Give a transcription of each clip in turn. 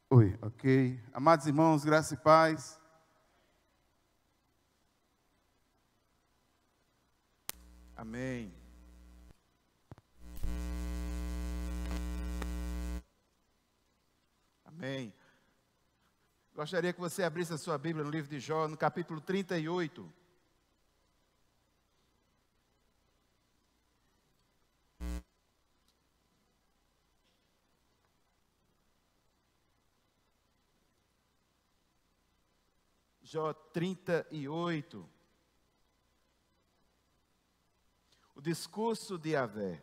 Oi, ok. Amados irmãos, graça e paz. Amém. Amém. Gostaria que você abrisse a sua Bíblia no livro de Jó, no capítulo 38. Jó 38. O discurso de Yahvé.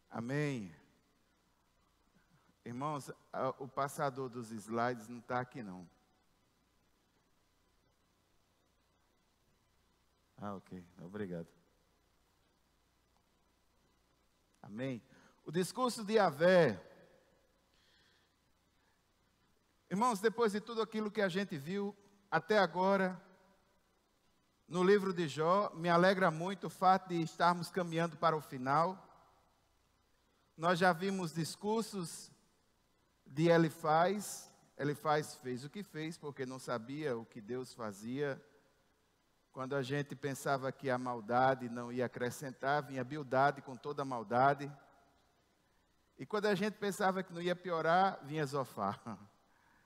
Amém. Irmãos, o passador dos slides não está aqui não. Ok. Obrigado. Amém. O discurso de Yahvé. Irmãos, depois de tudo aquilo que a gente viu até agora, no livro de Jó, me alegra muito o fato de estarmos caminhando para o final. Nós já vimos discursos de Elifaz. Elifaz fez o que fez, porque não sabia o que Deus fazia. Quando a gente pensava que a maldade não ia acrescentar, vinha Bildade com toda a maldade. E quando a gente pensava que não ia piorar, vinha Zofar.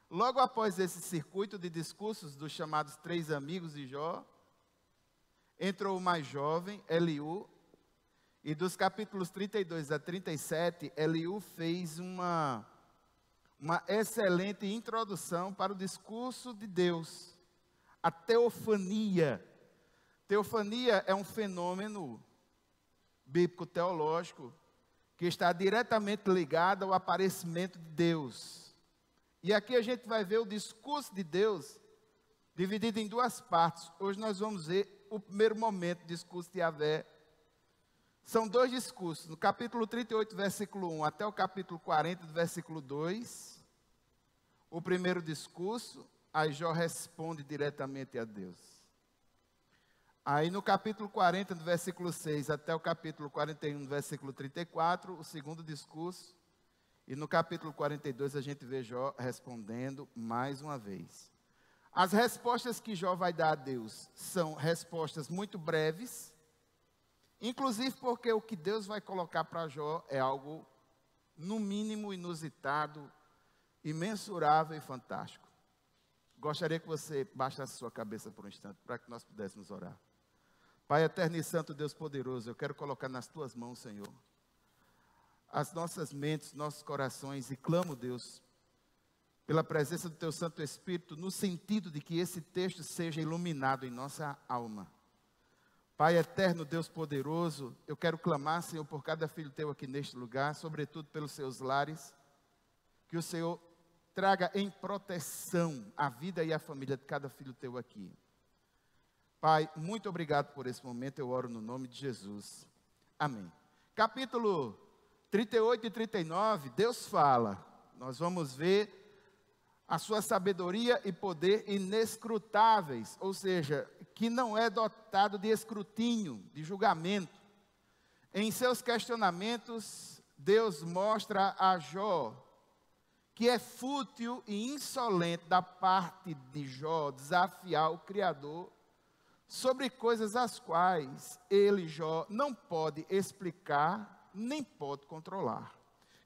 Logo após esse circuito de discursos dos chamados 3 amigos de Jó, entrou o mais jovem, Eliú, e dos capítulos 32 a 37, Eliú fez uma excelente introdução para o discurso de Deus, a teofania. Teofania é um fenômeno bíblico-teológico que está diretamente ligado ao aparecimento de Deus. E aqui a gente vai ver o discurso de Deus dividido em 2 partes. Hoje nós vamos ver o primeiro momento do discurso de Yahvé. São 2 discursos, no capítulo 38, versículo 1, até o capítulo 40, do versículo 2. O primeiro discurso, aí Jó responde diretamente a Deus. Aí no capítulo 40, do versículo 6, até o capítulo 41, do versículo 34, o segundo discurso. E no capítulo 42, a gente vê Jó respondendo mais uma vez. As respostas que Jó vai dar a Deus são respostas muito breves, inclusive porque o que Deus vai colocar para Jó é algo, no mínimo, inusitado, imensurável e fantástico. Gostaria que você baixasse sua cabeça por um instante, para que nós pudéssemos orar. Pai eterno e santo, Deus poderoso, eu quero colocar nas tuas mãos, Senhor, as nossas mentes, nossos corações, e clamo, Deus, pela presença do teu Santo Espírito, no sentido de que esse texto seja iluminado em nossa alma. Pai eterno, Deus poderoso, eu quero clamar, Senhor, por cada filho teu aqui neste lugar, sobretudo pelos seus lares, que o Senhor traga em proteção a vida e a família de cada filho teu aqui. Pai, muito obrigado por esse momento, eu oro no nome de Jesus. Amém. Capítulo 38 e 39, Deus fala, nós vamos ver a sua sabedoria e poder inescrutáveis, ou seja, que não é dotado de escrutínio, de julgamento. Em seus questionamentos, Deus mostra a Jó que é fútil e insolente da parte de Jó desafiar o Criador sobre coisas as quais ele, Jó, não pode explicar, nem pode controlar.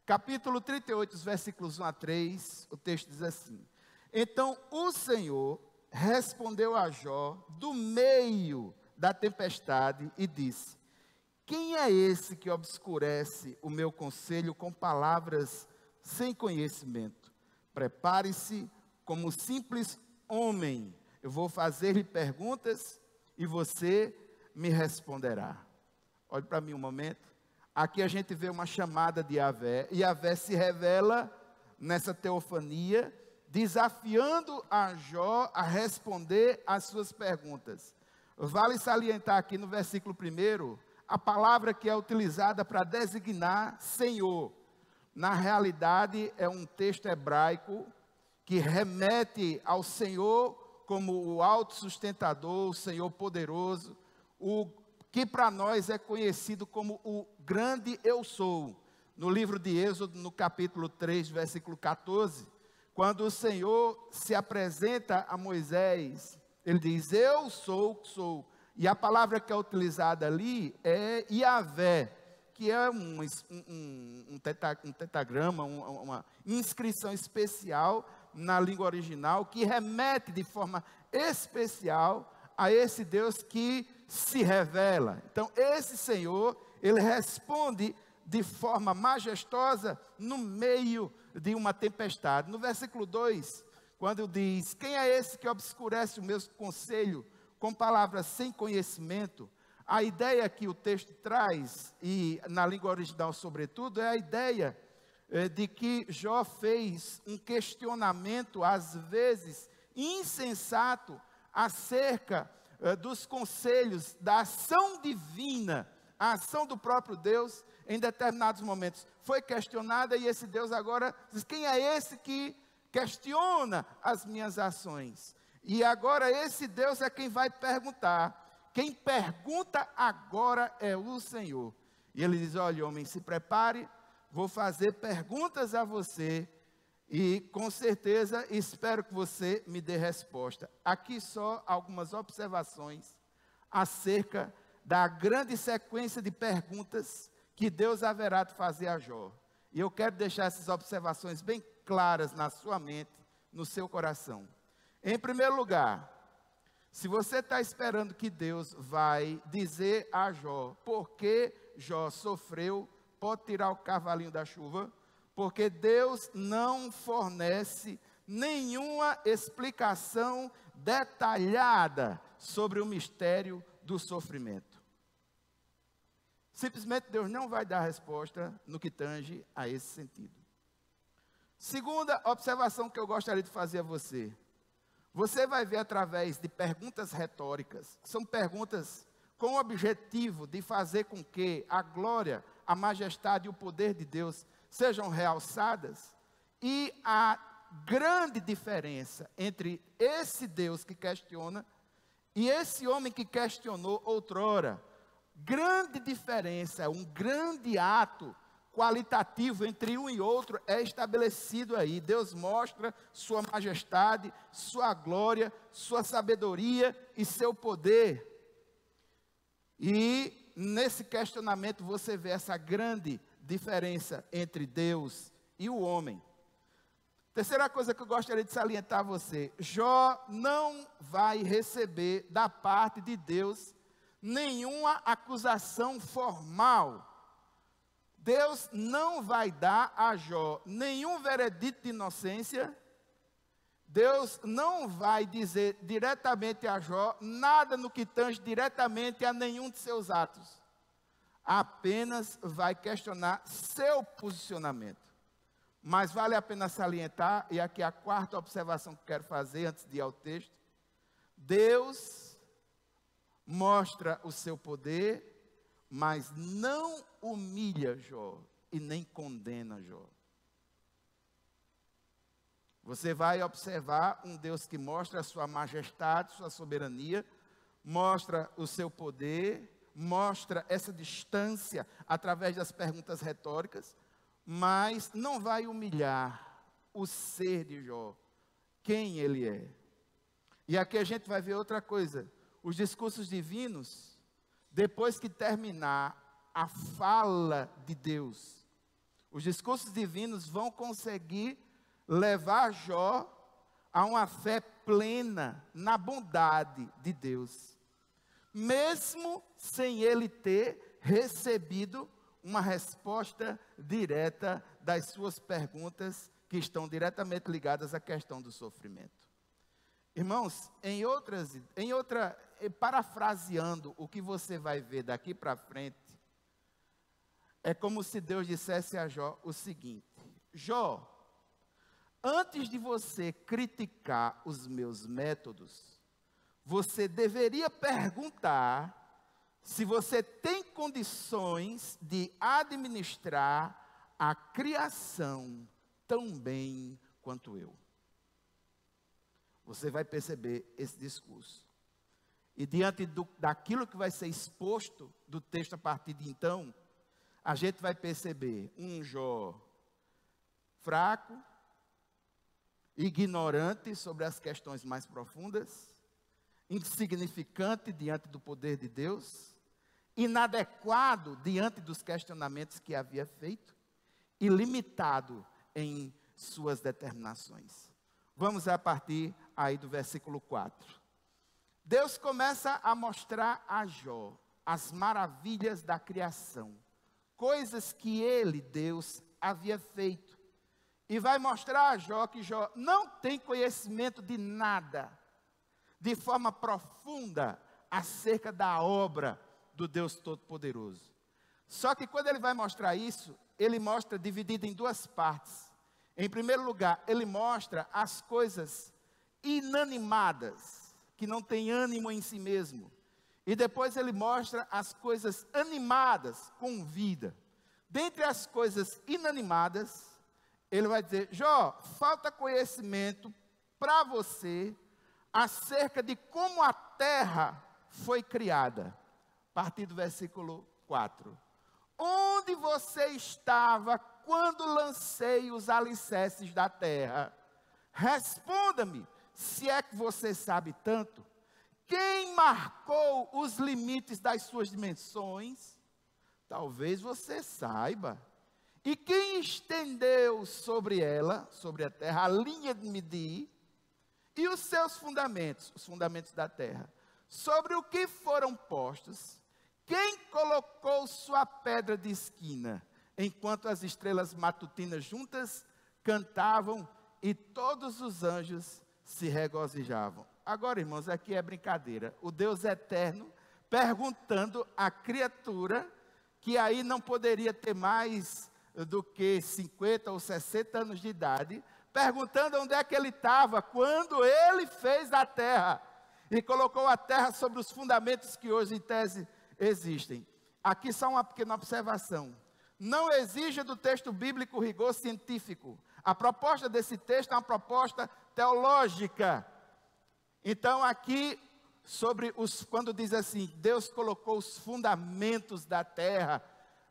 Capítulo 38, os versículos 1 a 3, o texto diz assim: Então o Senhor respondeu a Jó do meio da tempestade e disse: Quem é esse que obscurece o meu conselho com palavras sem conhecimento? Prepare-se como simples homem, eu vou fazer-lhe perguntas e você me responderá. Olhe para mim um momento. Aqui a gente vê uma chamada de Yahvé, e Yahvé se revela nessa teofania, desafiando a Jó a responder às suas perguntas. Vale salientar aqui no versículo 1, a palavra que é utilizada para designar Senhor. Na realidade, é um texto hebraico que remete ao Senhor como o autossustentador, o Senhor poderoso, o que para nós é conhecido como o grande eu sou. No livro de Êxodo, no capítulo 3, versículo 14, quando o Senhor se apresenta a Moisés, ele diz, eu sou o que sou. E a palavra que é utilizada ali é Yahvé, que é um tetagrama, uma inscrição especial na língua original, que remete de forma especial a esse Deus que se revela. Então, esse Senhor, ele responde de forma majestosa no meio de uma tempestade. No versículo 2, quando diz, quem é esse que obscurece o meu conselho com palavras sem conhecimento? A ideia que o texto traz, e na língua original sobretudo, é a ideia de que Jó fez um questionamento, às vezes insensato, acerca dos conselhos, da ação divina, a ação do próprio Deus, em determinados momentos foi questionada, e esse Deus agora diz, quem é esse que questiona as minhas ações? E agora esse Deus é quem vai perguntar. Quem pergunta agora é o Senhor. E ele diz, olha, homem, se prepare, vou fazer perguntas a você, e com certeza espero que você me dê resposta. Aqui só algumas observações acerca da grande sequência de perguntas que Deus haverá de fazer a Jó. E eu quero deixar essas observações bem claras na sua mente, no seu coração. Em primeiro lugar, se você está esperando que Deus vai dizer a Jó por que Jó sofreu, pode tirar o cavalinho da chuva, porque Deus não fornece nenhuma explicação detalhada sobre o mistério do sofrimento. Simplesmente Deus não vai dar resposta no que tange a esse sentido. Segunda observação que eu gostaria de fazer a você. Você vai ver através de perguntas retóricas, são perguntas com o objetivo de fazer com que a glória, a majestade e o poder de Deus sejam realçadas, e a grande diferença entre esse Deus que questiona e esse homem que questionou outrora, grande diferença, um grande ato qualitativo entre um e outro é estabelecido aí. Deus mostra sua majestade, sua glória, sua sabedoria e seu poder. E nesse questionamento você vê essa grande diferença entre Deus e o homem. Terceira coisa que eu gostaria de salientar a você: Jó não vai receber da parte de Deus nenhuma acusação formal. Deus não vai dar a Jó nenhum veredito de inocência. Deus não vai dizer diretamente a Jó nada no que tange diretamente a nenhum de seus atos. Apenas vai questionar seu posicionamento. Mas vale a pena salientar, e aqui a quarta observação que quero fazer antes de ir ao texto: Deus mostra o seu poder, mas não humilha Jó e nem condena Jó. Você vai observar um Deus que mostra a sua majestade, sua soberania, mostra o seu poder, mostra essa distância através das perguntas retóricas, mas não vai humilhar o ser de Jó, quem ele é. E aqui a gente vai ver outra coisa: os discursos divinos, depois que terminar a fala de Deus, os discursos divinos vão conseguir levar Jó a uma fé plena na bondade de Deus, mesmo sem ele ter recebido uma resposta direta das suas perguntas, que estão diretamente ligadas à questão do sofrimento. Irmãos, parafraseando o que você vai ver daqui para frente, é como se Deus dissesse a Jó o seguinte: Jó, antes de você criticar os meus métodos, você deveria perguntar se você tem condições de administrar a criação tão bem quanto eu. Você vai perceber esse discurso. E diante daquilo que vai ser exposto do texto a partir de então, a gente vai perceber um Jó fraco, ignorante sobre as questões mais profundas, insignificante diante do poder de Deus, inadequado diante dos questionamentos que havia feito e limitado em suas determinações. Vamos a partir aí do versículo 4. Deus começa a mostrar a Jó as maravilhas da criação, coisas que ele, Deus, havia feito. E vai mostrar a Jó que Jó não tem conhecimento de nada, de forma profunda, acerca da obra do Deus Todo-Poderoso. Só que quando ele vai mostrar isso, ele mostra dividido em duas partes. Em primeiro lugar, ele mostra as coisas inanimadas, que não têm ânimo em si mesmo. E depois ele mostra as coisas animadas, com vida. Dentre as coisas inanimadas, ele vai dizer: Jó, falta conhecimento para você acerca de como a terra foi criada. A partir do versículo 4. Onde você estava quando lancei os alicerces da terra? Responda-me, se é que você sabe tanto. Quem marcou os limites das suas dimensões? Talvez você saiba. E quem estendeu sobre ela, sobre a terra, a linha de medir? E os seus fundamentos, os fundamentos da terra? Sobre o que foram postos? Quem colocou sua pedra de esquina, enquanto as estrelas matutinas juntas cantavam e todos os anjos se regozijavam? Agora, irmãos, aqui é brincadeira. O Deus eterno perguntando à criatura, que aí não poderia ter mais do que 50 ou 60 anos de idade, perguntando onde é que ele estava quando ele fez a terra e colocou a terra sobre os fundamentos que hoje, em tese, existem. Aqui só uma pequena observação. Não exija do texto bíblico rigor científico. A proposta desse texto é uma proposta teológica. Então aqui, quando diz assim, Deus colocou os fundamentos da terra,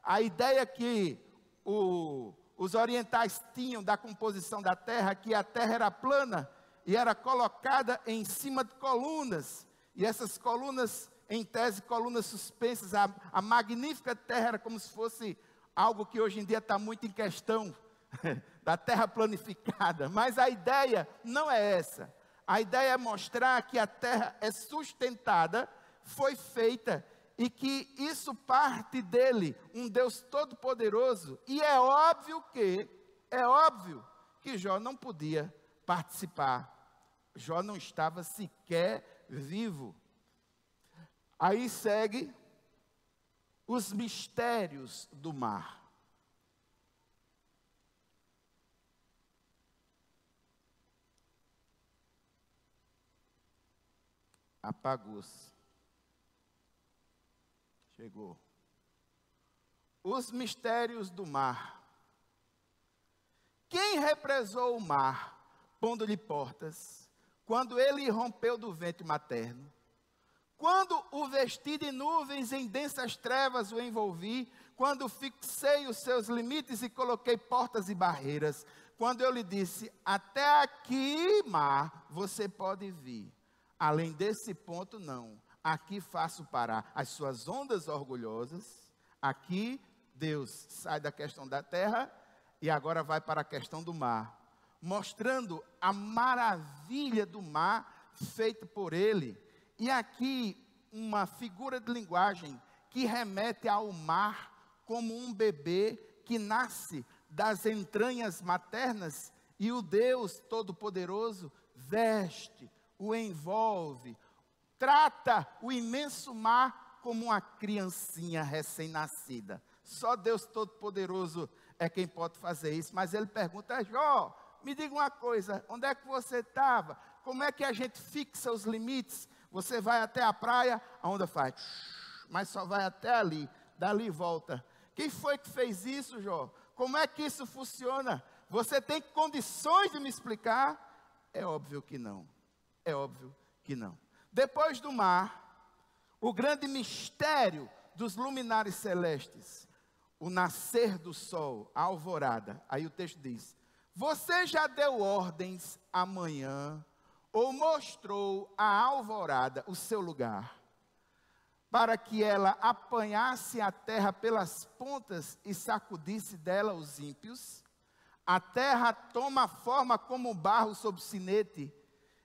a ideia que os orientais tinham da composição da terra, que a terra era plana e era colocada em cima de colunas, e essas colunas, em tese, colunas suspensas, a magnífica terra era como se fosse algo que hoje em dia está muito em questão, da terra planificada, mas a ideia não é essa. A ideia é mostrar que a terra é sustentada, foi feita, e que isso parte dele, um Deus todo-poderoso, e é óbvio que Jó não podia participar. Jó não estava sequer vivo. Aí segue os mistérios do mar. Apagou-se. Chegou. Os mistérios do mar. Quem represou o mar, pondo-lhe portas, quando ele rompeu do ventre materno? Quando o vesti de nuvens, em densas trevas o envolvi, quando fixei os seus limites e coloquei portas e barreiras, quando eu lhe disse, até aqui, mar, você pode vir. Além desse ponto, não. Aqui faço parar as suas ondas orgulhosas. Aqui, Deus sai da questão da terra e agora vai para a questão do mar, mostrando a maravilha do mar feito por ele. E aqui, uma figura de linguagem que remete ao mar como um bebê que nasce das entranhas maternas e o Deus Todo-Poderoso veste, o envolve, trata o imenso mar como uma criancinha recém-nascida. Só Deus Todo-Poderoso é quem pode fazer isso. Mas ele pergunta, Jó, me diga uma coisa, onde é que você estava? Como é que a gente fixa os limites? Você vai até a praia, a onda faz, mas só vai até ali, dali volta. Quem foi que fez isso, Jó? Como é que isso funciona? Você tem condições de me explicar? É óbvio que não. É óbvio que não. Depois do mar, o grande mistério dos luminares celestes, o nascer do sol, a alvorada. Aí o texto diz: você já deu ordens amanhã, ou mostrou a alvorada o seu lugar, para que ela apanhasse a terra pelas pontas e sacudisse dela os ímpios? A terra toma forma como barro sob sinete,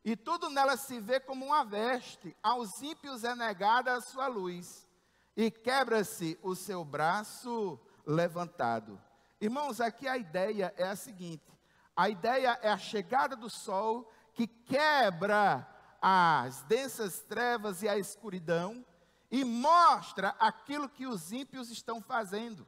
e tudo nela se vê como uma veste. Aos ímpios é negada a sua luz, e quebra-se o seu braço levantado. Irmãos, aqui a ideia é a seguinte: a ideia é a chegada do sol, que quebra as densas trevas e a escuridão, e mostra aquilo que os ímpios estão fazendo.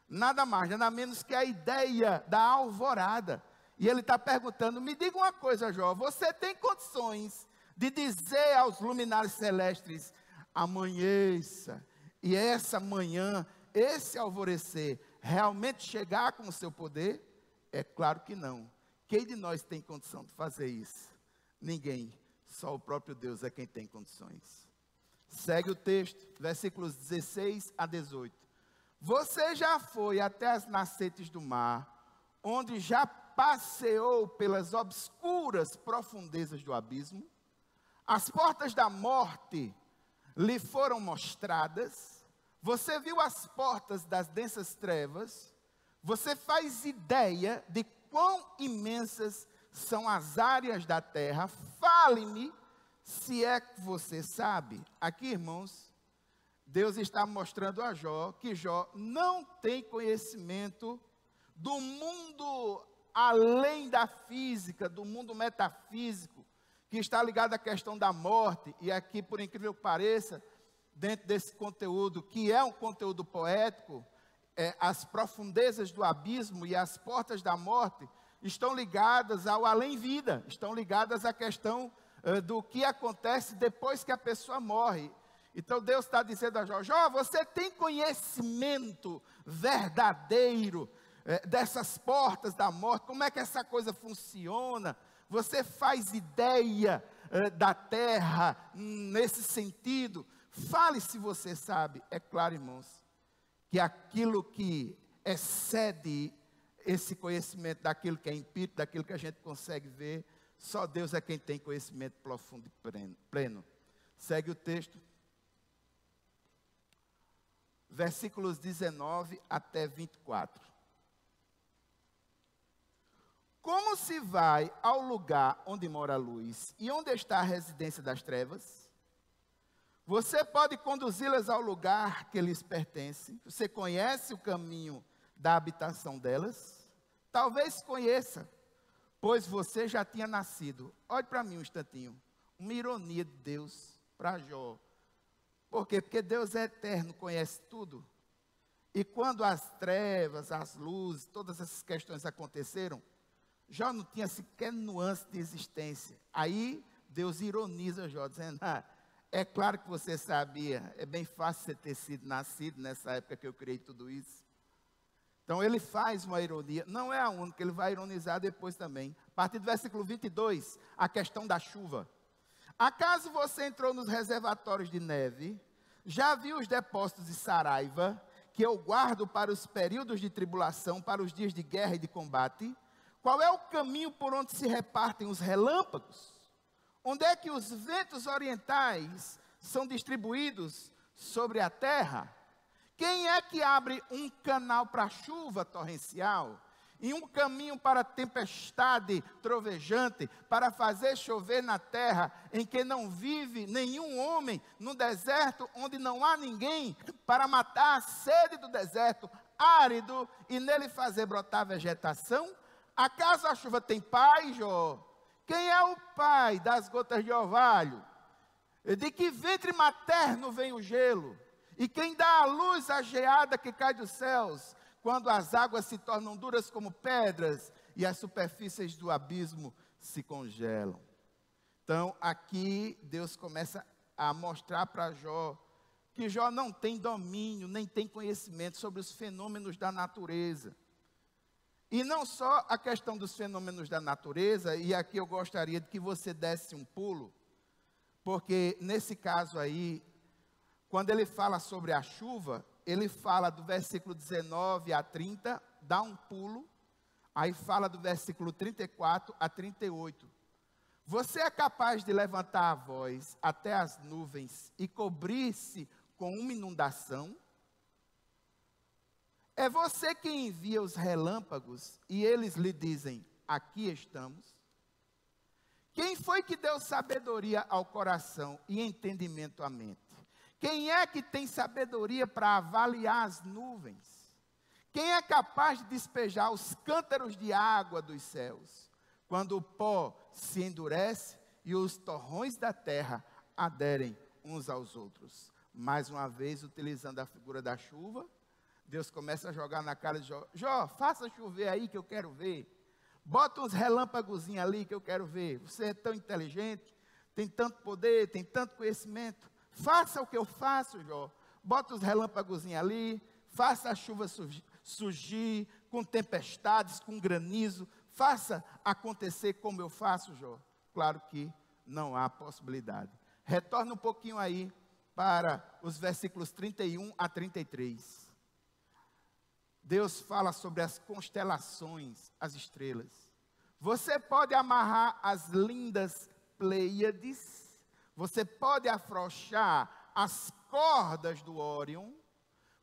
Nada mais, nada menos que a ideia da alvorada. E ele está perguntando: me diga uma coisa, Jó, você tem condições de dizer aos luminares celestes: amanheça, e essa manhã, esse alvorecer, realmente chegar com o seu poder? É claro que não. Quem de nós tem condição de fazer isso? Ninguém. Só o próprio Deus é quem tem condições. Segue o texto, versículos 16 a 18. Você já foi até as nascentes do mar, onde já passeou pelas obscuras profundezas do abismo? As portas da morte lhe foram mostradas? Você viu as portas das densas trevas? Você faz ideia de quão imensas são as áreas da terra? Fale-me, se é que você sabe. Aqui, irmãos, Deus está mostrando a Jó que Jó não tem conhecimento do mundo além da física, do mundo metafísico, que está ligado à questão da morte. E aqui, por incrível que pareça, dentro desse conteúdo, que é um conteúdo poético, as profundezas do abismo e as portas da morte estão ligadas ao além-vida, estão ligadas à questão do que acontece depois que a pessoa morre. Então Deus está dizendo a Jó: Jó, você tem conhecimento verdadeiro dessas portas da morte? Como é que essa coisa funciona? Você faz ideia da terra nesse sentido? Fale se você sabe. É claro, irmãos, que aquilo que excede esse conhecimento daquilo que é empírico, daquilo que a gente consegue ver, só Deus é quem tem conhecimento profundo e pleno. Segue o texto. Versículos 19 até 24. Como se vai ao lugar onde mora a luz e onde está a residência das trevas? Você pode conduzi-las ao lugar que lhes pertence. Você conhece o caminho da habitação delas? Talvez conheça, pois você já tinha nascido. Olhe para mim um instantinho. Uma ironia de Deus para Jó. Por quê? Porque Deus é eterno, conhece tudo. E quando as trevas, as luzes, todas essas questões aconteceram, Jó não tinha sequer nuance de existência. Aí Deus ironiza Jó, dizendo: é claro que você sabia, é bem fácil você ter sido nascido nessa época que eu criei tudo isso. Então ele faz uma ironia, não é a única, ele vai ironizar depois também. A partir do versículo 22, a questão da chuva. Acaso você entrou nos reservatórios de neve? Já viu os depósitos de Saraiva, que eu guardo para os períodos de tribulação, para os dias de guerra e de combate? Qual é o caminho por onde se repartem os relâmpagos? Onde é que os ventos orientais são distribuídos sobre a terra? Quem é que abre um canal para a chuva torrencial e um caminho para a tempestade trovejante, para fazer chover na terra em que não vive nenhum homem, no deserto onde não há ninguém, para matar a sede do deserto árido e nele fazer brotar vegetação? Acaso a chuva tem pai, Jó? Quem é o pai das gotas de orvalho? De que ventre materno vem o gelo? E quem dá a luz à geada que cai dos céus, quando as águas se tornam duras como pedras e as superfícies do abismo se congelam? Então, aqui Deus começa a mostrar para Jó que Jó não tem domínio, nem tem conhecimento sobre os fenômenos da natureza. E não só a questão dos fenômenos da natureza, e aqui eu gostaria de que você desse um pulo, porque nesse caso aí, quando ele fala sobre a chuva, ele fala do versículo 19 a 30, dá um pulo, aí fala do versículo 34 a 38. Você é capaz de levantar a voz até as nuvens e cobrir-se com uma inundação? É você quem envia os relâmpagos e eles lhe dizem, aqui estamos? Quem foi que deu sabedoria ao coração e entendimento à mente? Quem é que tem sabedoria para avaliar as nuvens? Quem é capaz de despejar os cântaros de água dos céus, quando o pó se endurece e os torrões da terra aderem uns aos outros? Mais uma vez, utilizando a figura da chuva, Deus começa a jogar na cara de Jó. Jó, faça chover aí que eu quero ver. Bota uns relâmpagozinhos ali que eu quero ver. Você é tão inteligente, tem tanto poder, tem tanto conhecimento. Faça o que eu faço, Jó. Bota os relâmpagozinhos ali, faça a chuva surgir com tempestades, com granizo. Faça acontecer como eu faço, Jó. Claro que não há possibilidade. Retorna um pouquinho aí para os versículos 31 a 33. Deus fala sobre as constelações, as estrelas. Você pode amarrar as lindas Pleiades, você pode afrouxar as cordas do Órion,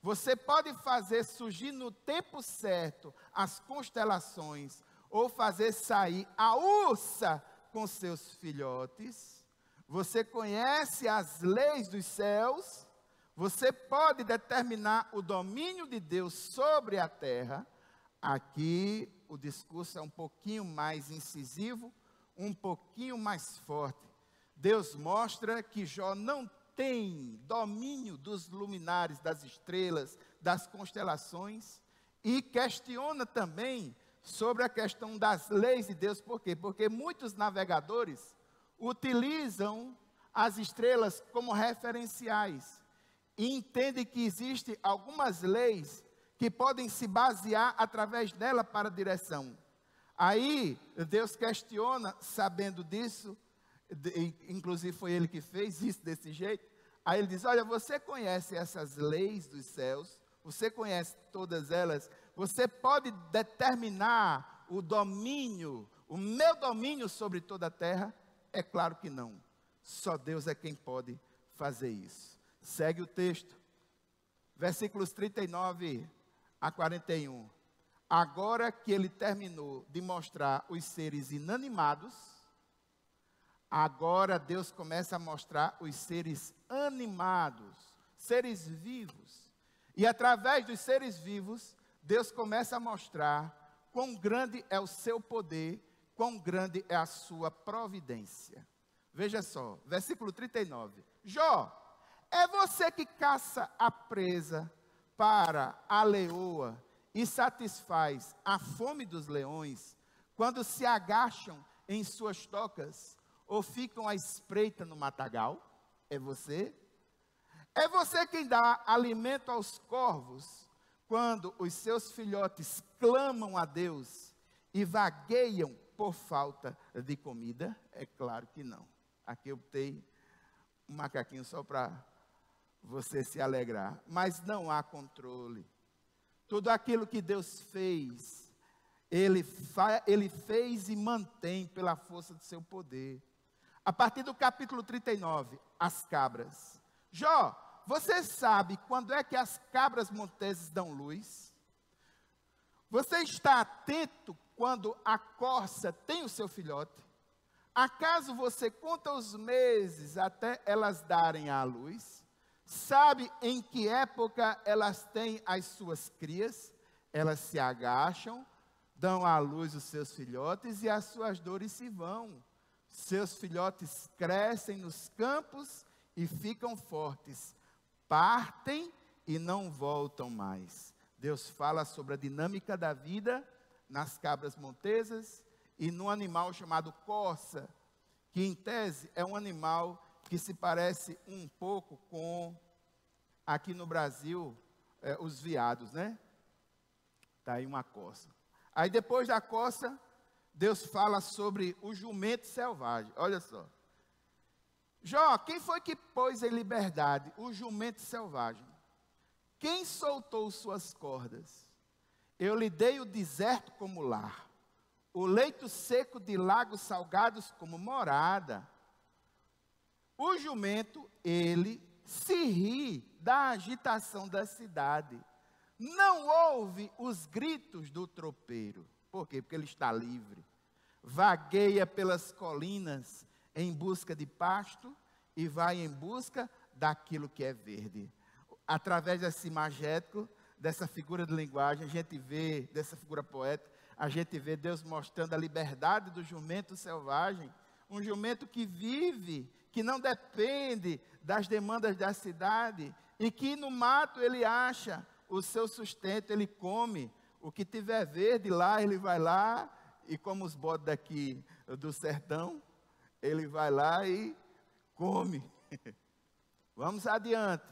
você pode fazer surgir no tempo certo as constelações, ou fazer sair a ursa com seus filhotes. Você conhece as leis dos céus, você pode determinar o domínio de Deus sobre a terra. Aqui o discurso é um pouquinho mais incisivo, um pouquinho mais forte. Deus mostra que Jó não tem domínio dos luminares, das estrelas, das constelações, e questiona também sobre a questão das leis de Deus. Por quê? Porque muitos navegadores utilizam as estrelas como referenciais e entendem que existem algumas leis que podem se basear através dela para a direção. Aí Deus questiona, sabendo disso, inclusive foi ele que fez isso desse jeito. Aí ele diz, olha, você conhece essas leis dos céus, você conhece todas elas, você pode determinar o domínio, o meu domínio sobre toda a terra? É claro que não. Só Deus é quem pode fazer isso. Segue o texto. Versículos 39 a 41. Agora que ele terminou de mostrar os seres inanimados, agora Deus começa a mostrar os seres animados, seres vivos. E através dos seres vivos, Deus começa a mostrar quão grande é o seu poder, quão grande é a sua providência. Veja só, versículo 39. Jó, é você que caça a presa para a leoa e satisfaz a fome dos leões, quando se agacham em suas tocas ou ficam à espreita no matagal? É você? É você quem dá alimento aos corvos, quando os seus filhotes clamam a Deus e vagueiam por falta de comida? É claro que não. Aqui eu botei um macaquinho só para você se alegrar. Mas não há controle. Tudo aquilo que Deus fez, Ele fez e mantém pela força do seu poder. A partir do capítulo 39, as cabras. Jó, você sabe quando é que as cabras monteses dão luz? Você está atento quando a corça tem o seu filhote? Acaso você conta os meses até elas darem à luz? Sabe em que época elas têm as suas crias? Elas se agacham, dão à luz os seus filhotes e as suas dores se vão. Seus filhotes crescem nos campos e ficam fortes. Partem e não voltam mais. Deus fala sobre a dinâmica da vida nas cabras montesas e num animal chamado corça, que em tese é um animal que se parece um pouco com, aqui no Brasil, os veados, né? Está aí uma coça. Aí depois da coça, Deus fala sobre o jumento selvagem. Olha só. Jó, quem foi que pôs em liberdade o jumento selvagem? Quem soltou suas cordas? Eu lhe dei o deserto como lar, o leito seco de lagos salgados como morada. O jumento, ele se ri da agitação da cidade. Não ouve os gritos do tropeiro. Por quê? Porque ele está livre. Vagueia pelas colinas em busca de pasto e vai em busca daquilo que é verde. Através desse imagético, dessa figura de linguagem, a gente vê, dessa figura poética, a gente vê Deus mostrando a liberdade do jumento selvagem, um jumento que vive, que não depende das demandas da cidade, e que no mato ele acha o seu sustento, ele come, o que tiver verde lá, ele vai lá, e como os bodes daqui do sertão, ele vai lá e come. Vamos adiante.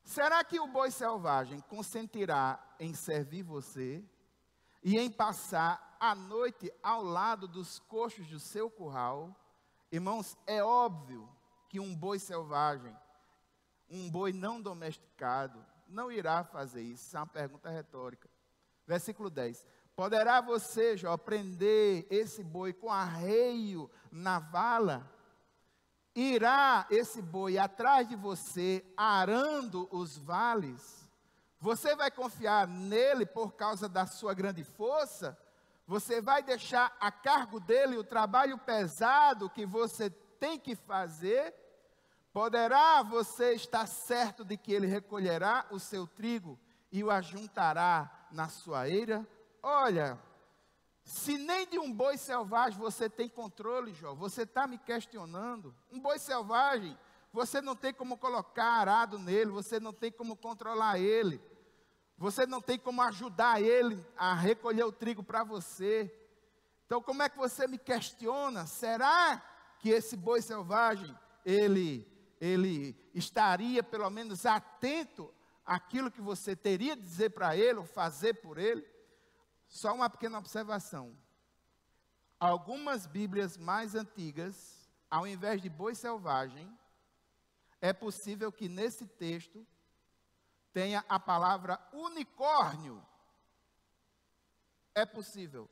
Será que o boi selvagem consentirá em servir você e em passar a noite ao lado dos coxos do seu curral? Irmãos, é óbvio que um boi selvagem, um boi não domesticado, não irá fazer isso. Isso é uma pergunta retórica. Versículo 10. Poderá você, Jó, prender esse boi com arreio na vala? Irá esse boi atrás de você, arando os vales? Você vai confiar nele por causa da sua grande força? Você vai deixar a cargo dele o trabalho pesado que você tem que fazer? Poderá você estar certo de que ele recolherá o seu trigo e o ajuntará na sua eira? Olha, se nem de um boi selvagem você tem controle, Jó, você está me questionando. Um boi selvagem, você não tem como colocar arado nele, você não tem como controlar ele, você não tem como ajudar ele a recolher o trigo para você. Então, como é que você me questiona? Será que esse boi selvagem, ele estaria pelo menos atento àquilo que você teria de dizer para ele, ou fazer por ele? Só uma pequena observação. Algumas Bíblias mais antigas, ao invés de boi selvagem, é possível que nesse texto tenha a palavra unicórnio. É possível.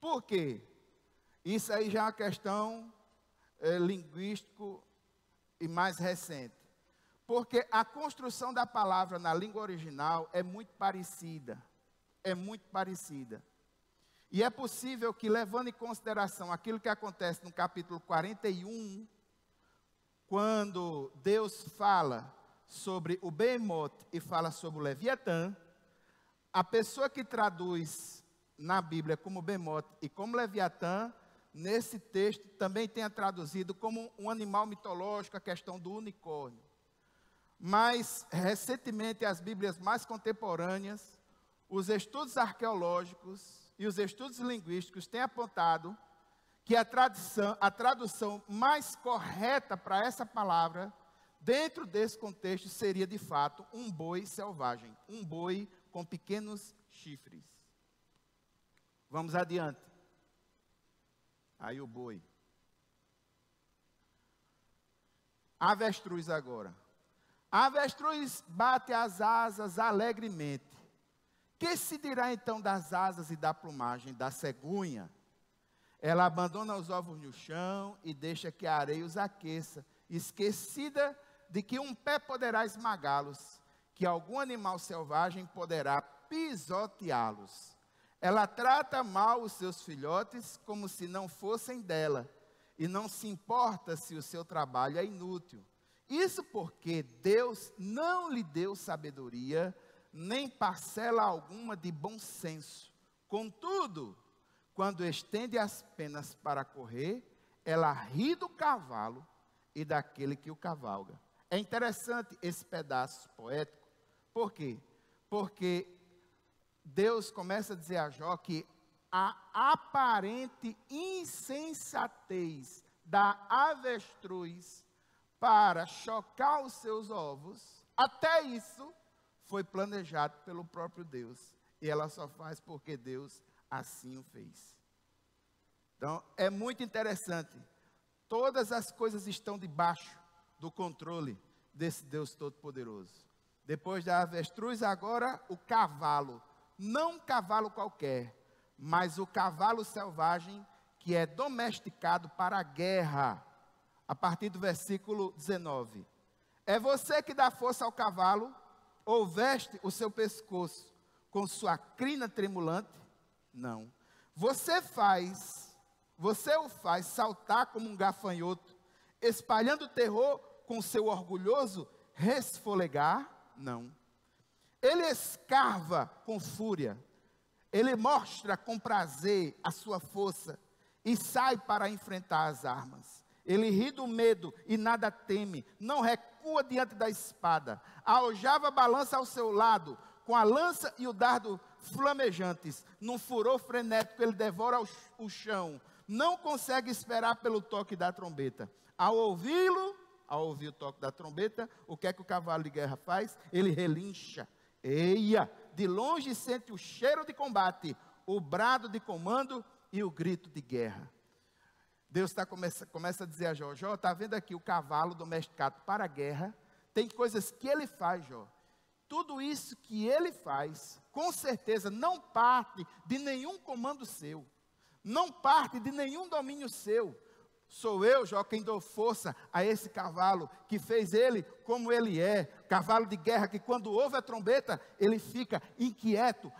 Por quê? Isso aí já é uma questão linguística e mais recente. Porque a construção da palavra na língua original é muito parecida. É muito parecida. E é possível que, levando em consideração aquilo que acontece no capítulo 41, quando Deus fala sobre o Behemoth e fala sobre o Leviatã, a pessoa que traduz na Bíblia como Behemoth e como Leviatã, nesse texto também tenha traduzido como um animal mitológico a questão do unicórnio. Mas, recentemente, as Bíblias mais contemporâneas, os estudos arqueológicos e os estudos linguísticos têm apontado que a tradução mais correta para essa palavra, dentro desse contexto, seria de fato um boi selvagem, um boi com pequenos chifres. Vamos adiante. Aí o boi. Avestruz agora. A avestruz bate as asas alegremente. Que se dirá então das asas e da plumagem da cegonha? Ela abandona os ovos no chão e deixa que a areia os aqueça, esquecida de que um pé poderá esmagá-los, que algum animal selvagem poderá pisoteá-los. Ela trata mal os seus filhotes como se não fossem dela, e não se importa se o seu trabalho é inútil. Isso porque Deus não lhe deu sabedoria, nem parcela alguma de bom senso. Contudo, quando estende as penas para correr, ela ri do cavalo e daquele que o cavalga. É interessante esse pedaço poético. Por quê? Porque Deus começa a dizer a Jó que a aparente insensatez da avestruz para chocar os seus ovos, até isso foi planejado pelo próprio Deus. E ela só faz porque Deus assim o fez. Então, é muito interessante. Todas as coisas estão debaixo do controle desse Deus Todo-Poderoso. Depois da avestruz, agora o cavalo. Não um cavalo qualquer, mas o cavalo selvagem que é domesticado para a guerra. A partir do versículo 19. É você que dá força ao cavalo, ou veste o seu pescoço com sua crina tremulante? Não. Você o faz saltar como um gafanhoto, espalhando terror com seu orgulhoso resfolegar? Não. Ele escarva com fúria, ele mostra com prazer a sua força e sai para enfrentar as armas. Ele ri do medo e nada teme, não recua diante da espada. A aljava balança ao seu lado, com a lança e o dardo flamejantes. Num furor frenético ele devora o chão, não consegue esperar pelo toque da trombeta. Ao ouvir o toque da trombeta, o que é que o cavalo de guerra faz? Ele relincha. Eia, de longe sente o cheiro de combate, o brado de comando e o grito de guerra. Deus começa a dizer a Jó, Jó, está vendo aqui o cavalo domesticado para a guerra, tem coisas que ele faz, Jó. Tudo isso que ele faz, com certeza não parte de nenhum comando seu, não parte de nenhum domínio seu. Sou eu, Jó, quem dou força a esse cavalo, que fez ele como ele é, cavalo de guerra, que quando ouve a trombeta, ele fica inquieto,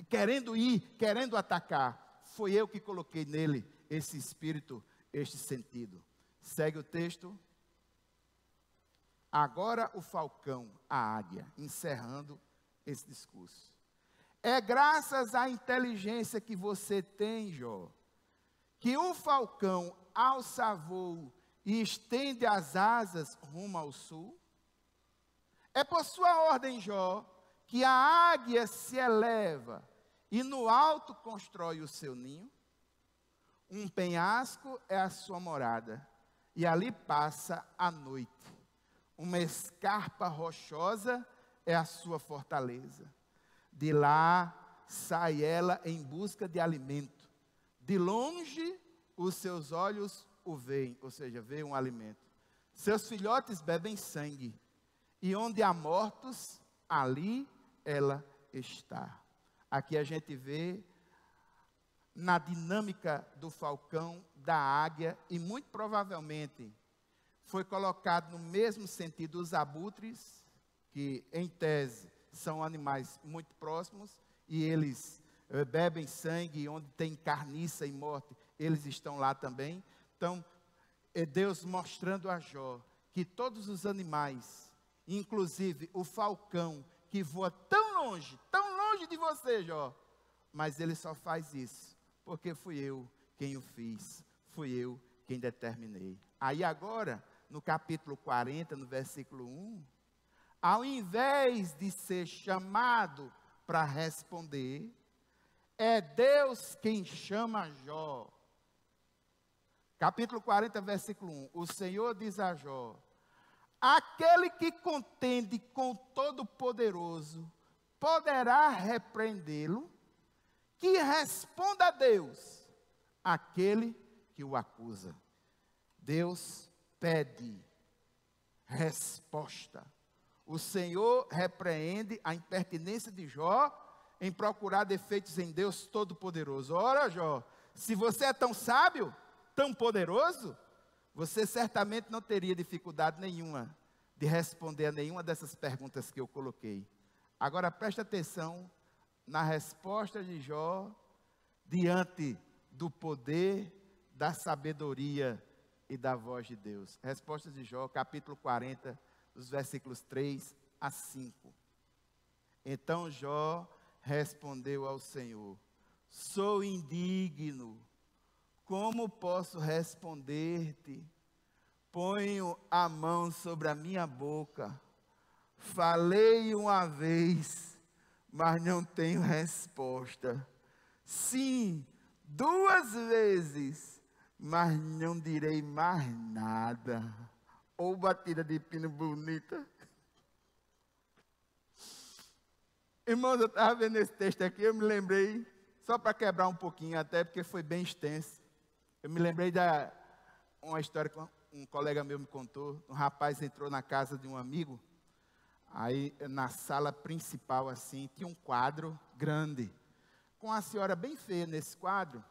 querendo ir, querendo atacar. Foi eu que coloquei nele esse espírito, este sentido. Segue o texto. Agora o falcão, a águia, encerrando esse discurso. É graças à inteligência que você tem, Jó, que o falcão alça voo e estende as asas rumo ao sul. É por sua ordem, Jó, que a águia se eleva e no alto constrói o seu ninho. Um penhasco é a sua morada, e ali passa a noite. Uma escarpa rochosa é a sua fortaleza. De lá sai ela em busca de alimento. De longe os seus olhos o veem, ou seja, veem um alimento. Seus filhotes bebem sangue, e onde há mortos, ali ela está. Aqui a gente vê na dinâmica do falcão, da águia, e muito provavelmente foi colocado no mesmo sentido os abutres, que em tese são animais muito próximos, e eles bebem sangue, onde tem carniça e morte, eles estão lá também. Então, é Deus mostrando a Jó que todos os animais, inclusive o falcão, que voa tão longe de você, Jó, mas ele só faz isso porque fui eu quem o fiz, fui eu quem determinei. Aí agora, no capítulo 40, no versículo 1, ao invés de ser chamado para responder, é Deus quem chama Jó. Capítulo 40, versículo 1, o Senhor diz a Jó, aquele que contende com Todo-Poderoso, poderá repreendê-lo? Que responda a Deus, aquele que o acusa. Deus pede resposta. O Senhor repreende a impertinência de Jó em procurar defeitos em Deus Todo-Poderoso. Ora, Jó, se você é tão sábio, tão poderoso, você certamente não teria dificuldade nenhuma de responder a nenhuma dessas perguntas que eu coloquei. Agora preste atenção na resposta de Jó diante do poder, da sabedoria e da voz de Deus. Resposta de Jó, capítulo 40, dos versículos 3 a 5. Então Jó respondeu ao Senhor, sou indigno, como posso responder-te? Ponho a mão sobre a minha boca, falei uma vez, mas não tenho resposta. Sim, 2 vezes, mas não direi mais nada. Ou batida de pino bonita. Irmãos, eu estava vendo esse texto aqui, eu me lembrei, só para quebrar um pouquinho, até porque foi bem extenso. Eu me lembrei uma história que um colega meu me contou. Um rapaz entrou na casa de um amigo, aí na sala principal, assim, tinha um quadro grande, com uma senhora bem feia nesse quadro.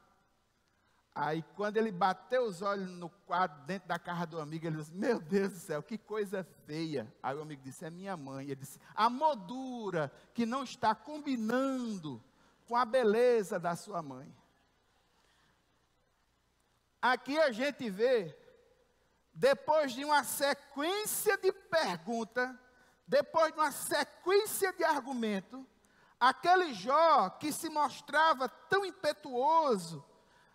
Aí, quando ele bateu os olhos no quadro, dentro da casa do amigo, ele disse, meu Deus do céu, que coisa feia. Aí o amigo disse, é minha mãe. Ele disse, a moldura que não está combinando com a beleza da sua mãe. Aqui a gente vê, depois de uma sequência de perguntas, depois de uma sequência de argumentos, aquele Jó que se mostrava tão impetuoso,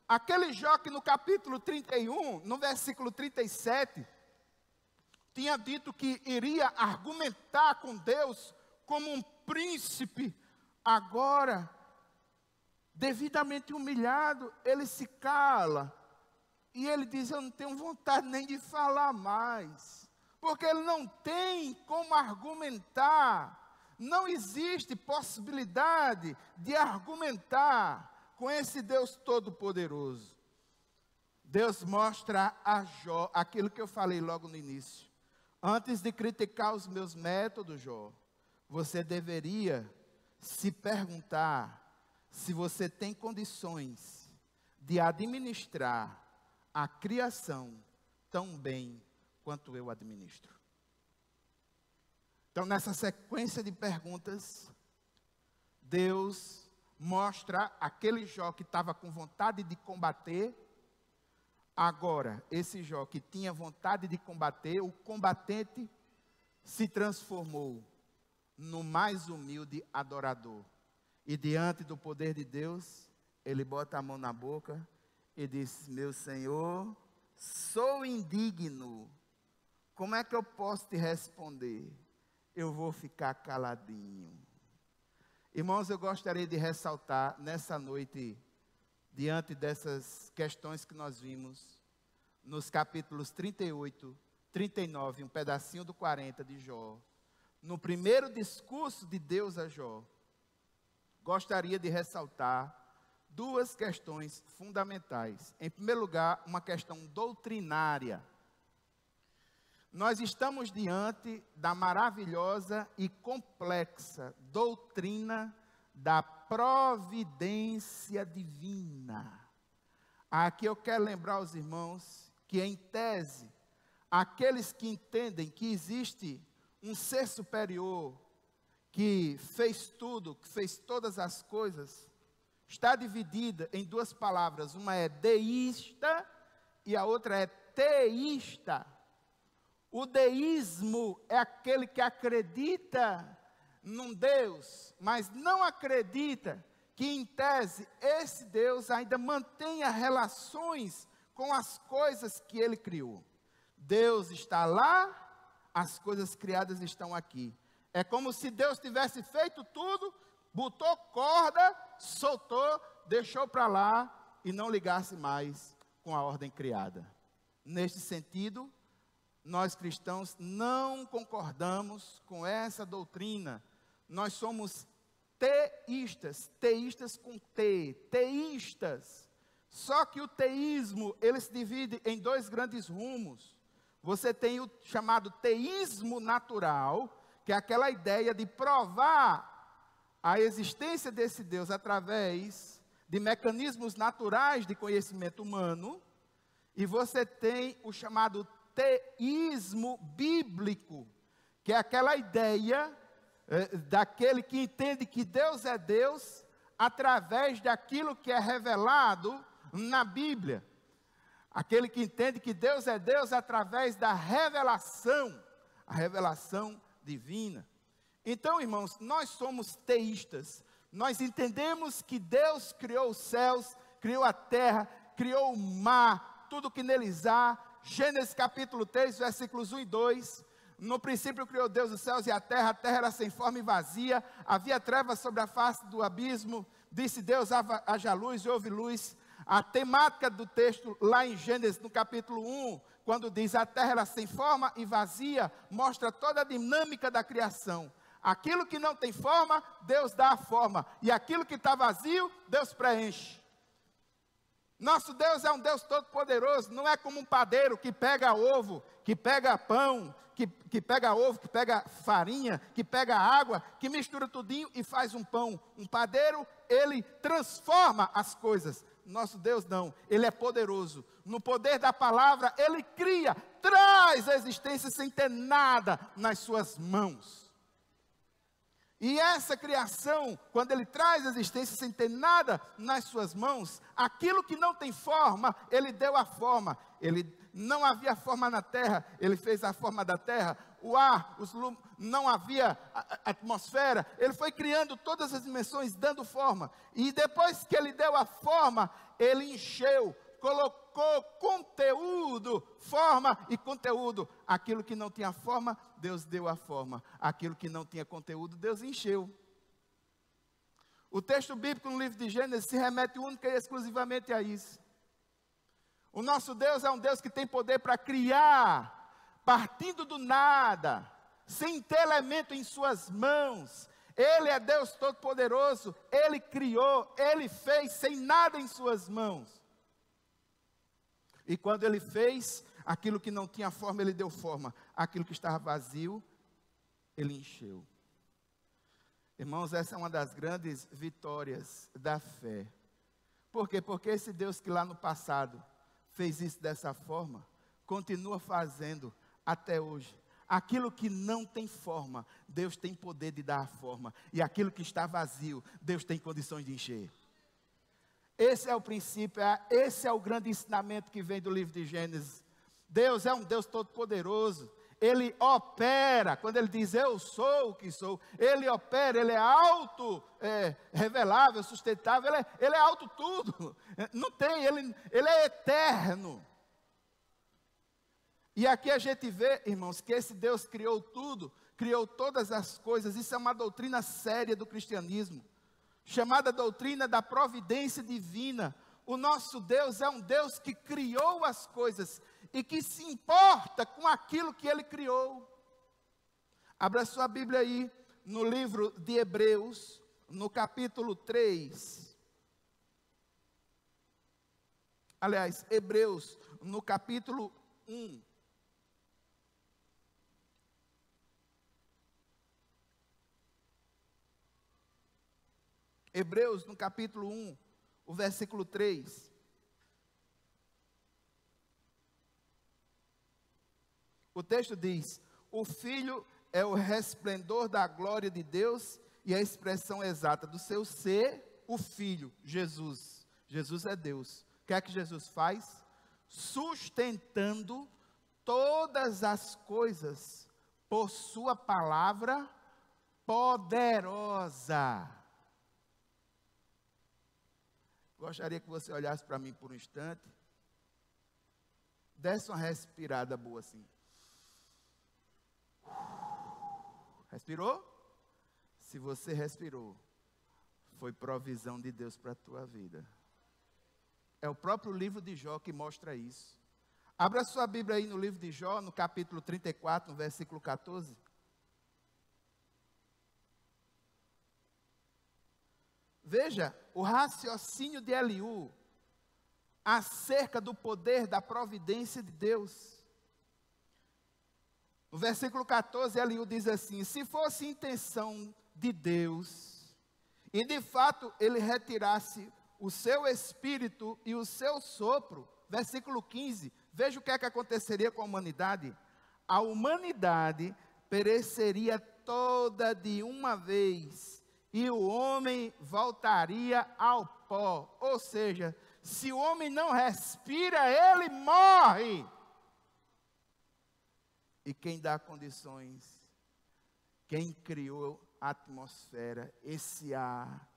aquele Jó que no capítulo 31, no versículo 37, tinha dito que iria argumentar com Deus como um príncipe, agora, devidamente humilhado, ele se cala. E ele diz, eu não tenho vontade nem de falar mais. Porque ele não tem como argumentar. Não existe possibilidade de argumentar com esse Deus Todo-Poderoso. Deus mostra a Jó aquilo que eu falei logo no início. Antes de criticar os meus métodos, Jó, você deveria se perguntar se você tem condições de administrar a criação tão bem quanto eu administro. Então, nessa sequência de perguntas, Deus mostra aquele Jó que estava com vontade de combater. Agora, esse Jó que tinha vontade de combater, o combatente se transformou no mais humilde adorador. E diante do poder de Deus, ele bota a mão na boca e diz, meu Senhor, sou indigno. Como é que eu posso te responder? Eu vou ficar caladinho. Irmãos, eu gostaria de ressaltar nessa noite, diante dessas questões que nós vimos, nos capítulos 38, 39, um pedacinho do 40 de Jó, no primeiro discurso de Deus a Jó, gostaria de ressaltar duas questões fundamentais. Em primeiro lugar, uma questão doutrinária. Nós estamos diante da maravilhosa e complexa doutrina da providência divina. Aqui eu quero lembrar aos irmãos que, em tese, aqueles que entendem que existe um ser superior, que fez tudo, que fez todas as coisas, está dividida em duas palavras, uma é deísta e a outra é teísta. O deísmo é aquele que acredita num Deus, mas não acredita que, em tese, esse Deus ainda mantenha relações com as coisas que ele criou. Deus está lá, as coisas criadas estão aqui. É como se Deus tivesse feito tudo, botou corda, soltou, deixou para lá e não ligasse mais com a ordem criada. Neste sentido, nós cristãos não concordamos com essa doutrina. Nós somos teístas, teístas com T, teístas. Só que o teísmo, ele se divide em dois grandes rumos. Você tem o chamado teísmo natural, que é aquela ideia de provar a existência desse Deus através de mecanismos naturais de conhecimento humano. E você tem o chamado teísmo bíblico, que é aquela ideia daquele que entende que Deus é Deus através daquilo que é revelado na Bíblia. Aquele que entende que Deus é Deus através da revelação, a revelação divina. Então, irmãos, nós somos teístas. Nós entendemos que Deus criou os céus, criou a terra, criou o mar, tudo que neles há. Gênesis capítulo 3, versículos 1 e 2. No princípio criou Deus os céus e a terra era sem forma e vazia. Havia trevas sobre a face do abismo. Disse Deus, haja luz, e houve luz. A temática do texto lá em Gênesis, no capítulo 1, quando diz a terra era sem forma e vazia, mostra toda a dinâmica da criação. Aquilo que não tem forma, Deus dá a forma. E aquilo que está vazio, Deus preenche. Nosso Deus é um Deus todo-poderoso, não é como um padeiro que pega ovo, que pega pão, que pega ovo, que pega farinha, que pega água, que mistura tudinho e faz um pão. Um padeiro, ele transforma as coisas. Nosso Deus não, Ele é poderoso. No poder da palavra, Ele cria, traz a existência sem ter nada nas suas mãos. E essa criação, quando Ele traz a existência sem ter nada nas suas mãos, aquilo que não tem forma, Ele deu a forma. Não havia forma na terra, Ele fez a forma da terra. O ar, não havia atmosfera, Ele foi criando todas as dimensões, dando forma. E depois que Ele deu a forma, Ele encheu, colocou conteúdo, forma e conteúdo. Aquilo que não tinha forma, Deus deu a forma. Aquilo que não tinha conteúdo, Deus encheu. O texto bíblico no livro de Gênesis se remete única e exclusivamente a isso. O nosso Deus é um Deus que tem poder para criar, partindo do nada, sem ter elemento em suas mãos. Ele é Deus Todo-Poderoso, Ele criou, Ele fez sem nada em suas mãos. E quando Ele fez, aquilo que não tinha forma, Ele deu forma. Aquilo que estava vazio, Ele encheu. Irmãos, essa é uma das grandes vitórias da fé. Por quê? Porque esse Deus que lá no passado fez isso dessa forma, continua fazendo até hoje. Aquilo que não tem forma, Deus tem poder de dar a forma. E aquilo que está vazio, Deus tem condições de encher. Esse é o princípio, esse é o grande ensinamento que vem do livro de Gênesis. Deus é um Deus todo-poderoso. Ele opera, quando Ele diz eu sou o que sou, Ele opera, Ele é revelável, sustentável, Ele é alto tudo. Não tem, Ele é eterno. E aqui a gente vê, irmãos, que esse Deus criou tudo, criou todas as coisas. Isso é uma doutrina séria do cristianismo, chamada doutrina da providência divina. O nosso Deus é um Deus que criou as coisas e que se importa com aquilo que Ele criou. Abra sua Bíblia aí, no livro de Hebreus, no capítulo 3. Aliás, Hebreus, no capítulo 1. Hebreus, no capítulo 1, o versículo 3. O texto diz: o Filho é o resplendor da glória de Deus e a expressão exata do seu ser, o Filho, Jesus. Jesus é Deus. O que é que Jesus faz? Sustentando todas as coisas por sua palavra poderosa. Gostaria que você olhasse para mim por um instante. Desse uma respirada boa assim. Respirou? Se você respirou, foi provisão de Deus para a tua vida. É o próprio livro de Jó que mostra isso. Abra sua Bíblia aí no livro de Jó, no capítulo 34, no versículo 14. Veja o raciocínio de Eliú acerca do poder da providência de Deus. No versículo 14, Eliú diz assim: se fosse intenção de Deus, e de fato Ele retirasse o seu espírito e o seu sopro, versículo 15, veja o que é que aconteceria com a humanidade. A humanidade pereceria toda de uma vez, e o homem voltaria ao pó. Ou seja, se o homem não respira, ele morre. E quem dá condições, quem criou a atmosfera, esse ar,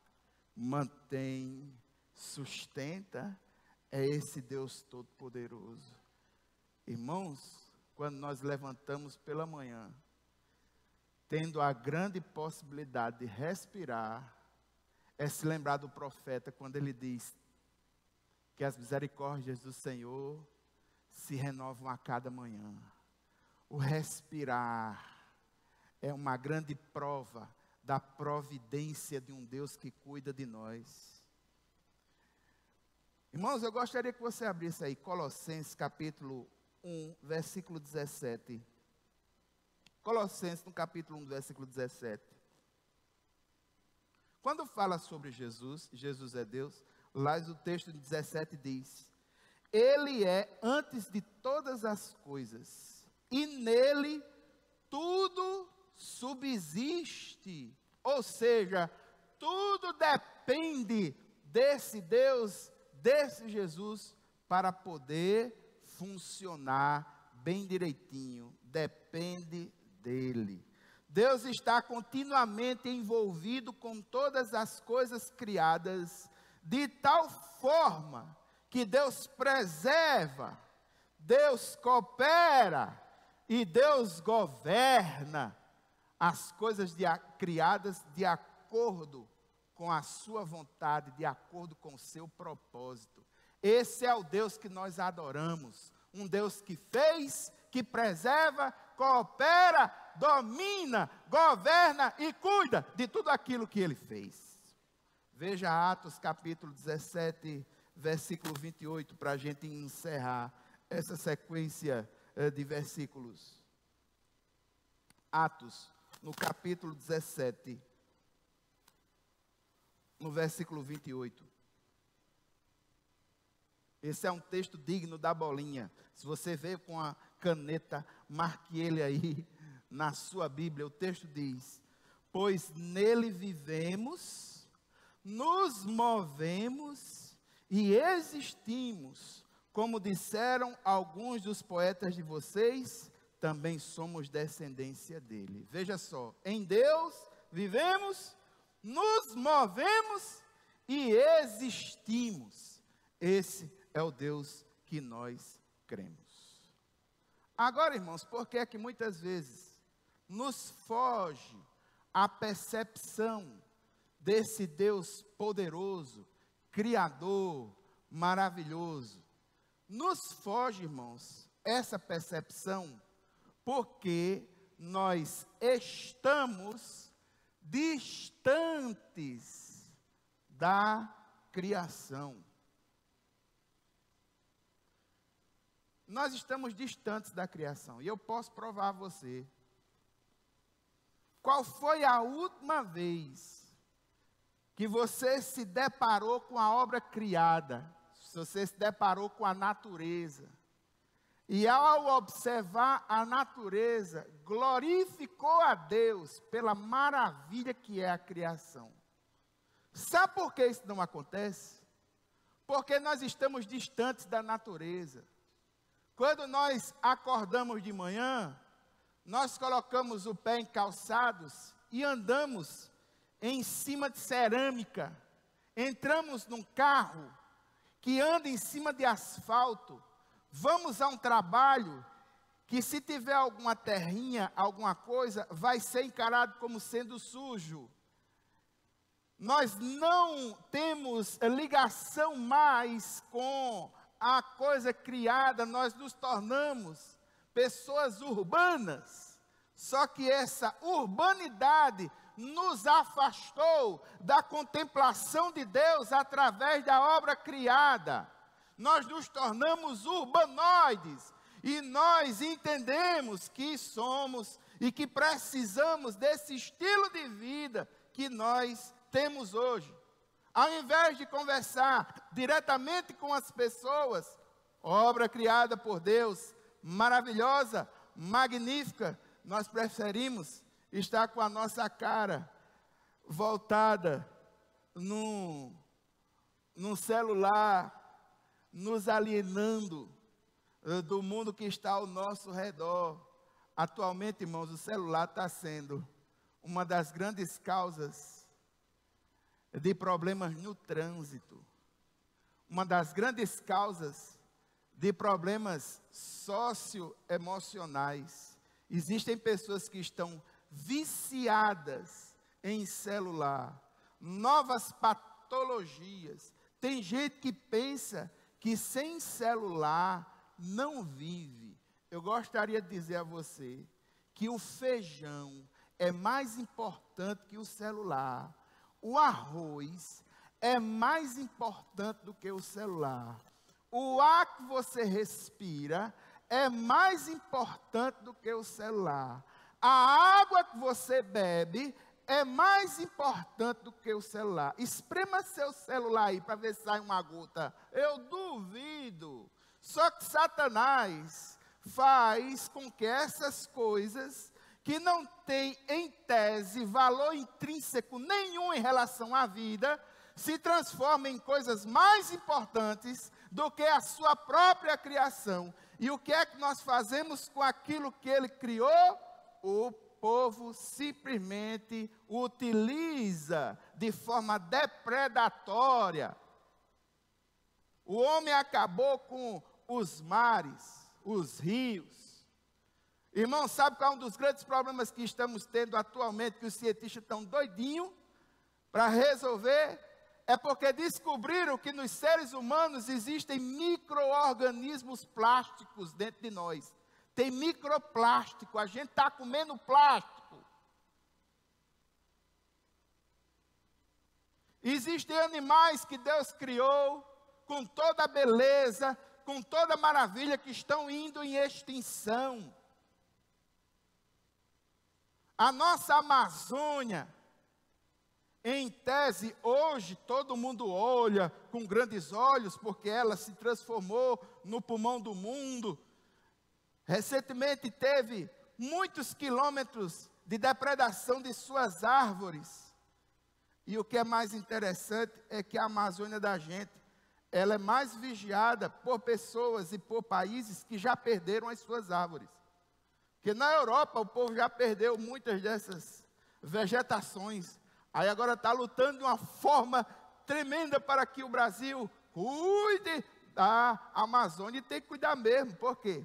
mantém, sustenta, é esse Deus Todo-Poderoso. Irmãos, quando nós levantamos pela manhã, tendo a grande possibilidade de respirar, é se lembrar do profeta quando ele diz porque as misericórdias do Senhor se renovam a cada manhã. O respirar é uma grande prova da providência de um Deus que cuida de nós. Irmãos, eu gostaria que você abrisse aí Colossenses capítulo 1, versículo 17. Colossenses no capítulo 1, versículo 17. Quando fala sobre Jesus, Jesus é Deus, lá o texto de 17 diz: Ele é antes de todas as coisas, e nele tudo subsiste. Ou seja, tudo depende desse Deus, desse Jesus, para poder funcionar bem direitinho. Depende dele. Deus está continuamente envolvido com todas as coisas criadas, de tal forma que Deus preserva, Deus coopera e Deus governa as coisas criadas de acordo com a sua vontade, de acordo com o seu propósito. Esse é o Deus que nós adoramos, um Deus que fez, que preserva, coopera, domina, governa e cuida de tudo aquilo que Ele fez. Veja Atos capítulo 17, versículo 28, para a gente encerrar essa sequência de versículos. Atos, no capítulo 17, no versículo 28. Esse é um texto digno da bolinha. Se você vê com a caneta, marque ele aí na sua Bíblia. O texto diz: Pois nele vivemos, nos movemos e existimos. Como disseram alguns dos poetas de vocês, também somos descendência dele. Veja só, em Deus vivemos, nos movemos e existimos. Esse é o Deus que nós cremos. Agora, irmãos, por que é que muitas vezes nos foge a percepção desse Deus poderoso, criador, maravilhoso? Nos foge, irmãos, essa percepção porque nós estamos distantes da criação. Nós estamos distantes da criação. E eu posso provar a você. Qual foi a última vez que você se deparou com a obra criada? Se você se deparou com a natureza. E ao observar a natureza, glorificou a Deus pela maravilha que é a criação. Sabe por que isso não acontece? Porque nós estamos distantes da natureza. Quando nós acordamos de manhã, nós colocamos o pé em calçados e andamos em cima de cerâmica. Entramos num carro que anda em cima de asfalto. Vamos a um trabalho que, se tiver alguma terrinha, alguma coisa, vai ser encarado como sendo sujo. Nós não temos ligação mais com a coisa criada, nós nos tornamos pessoas urbanas. Só que essa urbanidade nos afastou da contemplação de Deus através da obra criada. Nós nos tornamos urbanoides e nós entendemos que somos e que precisamos desse estilo de vida que nós temos hoje. Ao invés de conversar diretamente com as pessoas, obra criada por Deus, maravilhosa, magnífica, nós preferimos estar com a nossa cara voltada num celular, nos alienando do mundo que está ao nosso redor. Atualmente, irmãos, o celular está sendo uma das grandes causas de problemas no trânsito, uma das grandes causas de problemas socioemocionais. Existem pessoas que estão viciadas em celular, novas patologias. Tem gente que pensa que sem celular não vive. Eu gostaria de dizer a você que o feijão é mais importante que o celular. O arroz é mais importante do que o celular. O ar que você respira é mais importante do que o celular. A água que você bebe é mais importante do que o celular. Esprema seu celular aí para ver se sai uma gota. Eu duvido. Só que Satanás faz com que essas coisas que não têm em tese valor intrínseco nenhum em relação à vida, se transformem em coisas mais importantes do que a sua própria criação. E o que é que nós fazemos com aquilo que ele criou? O povo simplesmente utiliza de forma depredatória. O homem acabou com os mares, os rios. Irmão, sabe qual é um dos grandes problemas que estamos tendo atualmente, que os cientistas estão doidinhos para resolver? É porque descobriram que nos seres humanos existem micro-organismos plásticos dentro de nós. Tem microplástico, a gente está comendo plástico. Existem animais que Deus criou com toda a beleza, com toda a maravilha, que estão indo em extinção. A nossa Amazônia, em tese, hoje todo mundo olha com grandes olhos, porque ela se transformou no pulmão do mundo. Recentemente teve muitos quilômetros de depredação de suas árvores. E o que é mais interessante é que a Amazônia da gente, ela é mais vigiada por pessoas e por países que já perderam as suas árvores. Porque na Europa o povo já perdeu muitas dessas vegetações. Aí agora está lutando de uma forma tremenda para que o Brasil cuide da Amazônia. E tem que cuidar mesmo. Por quê?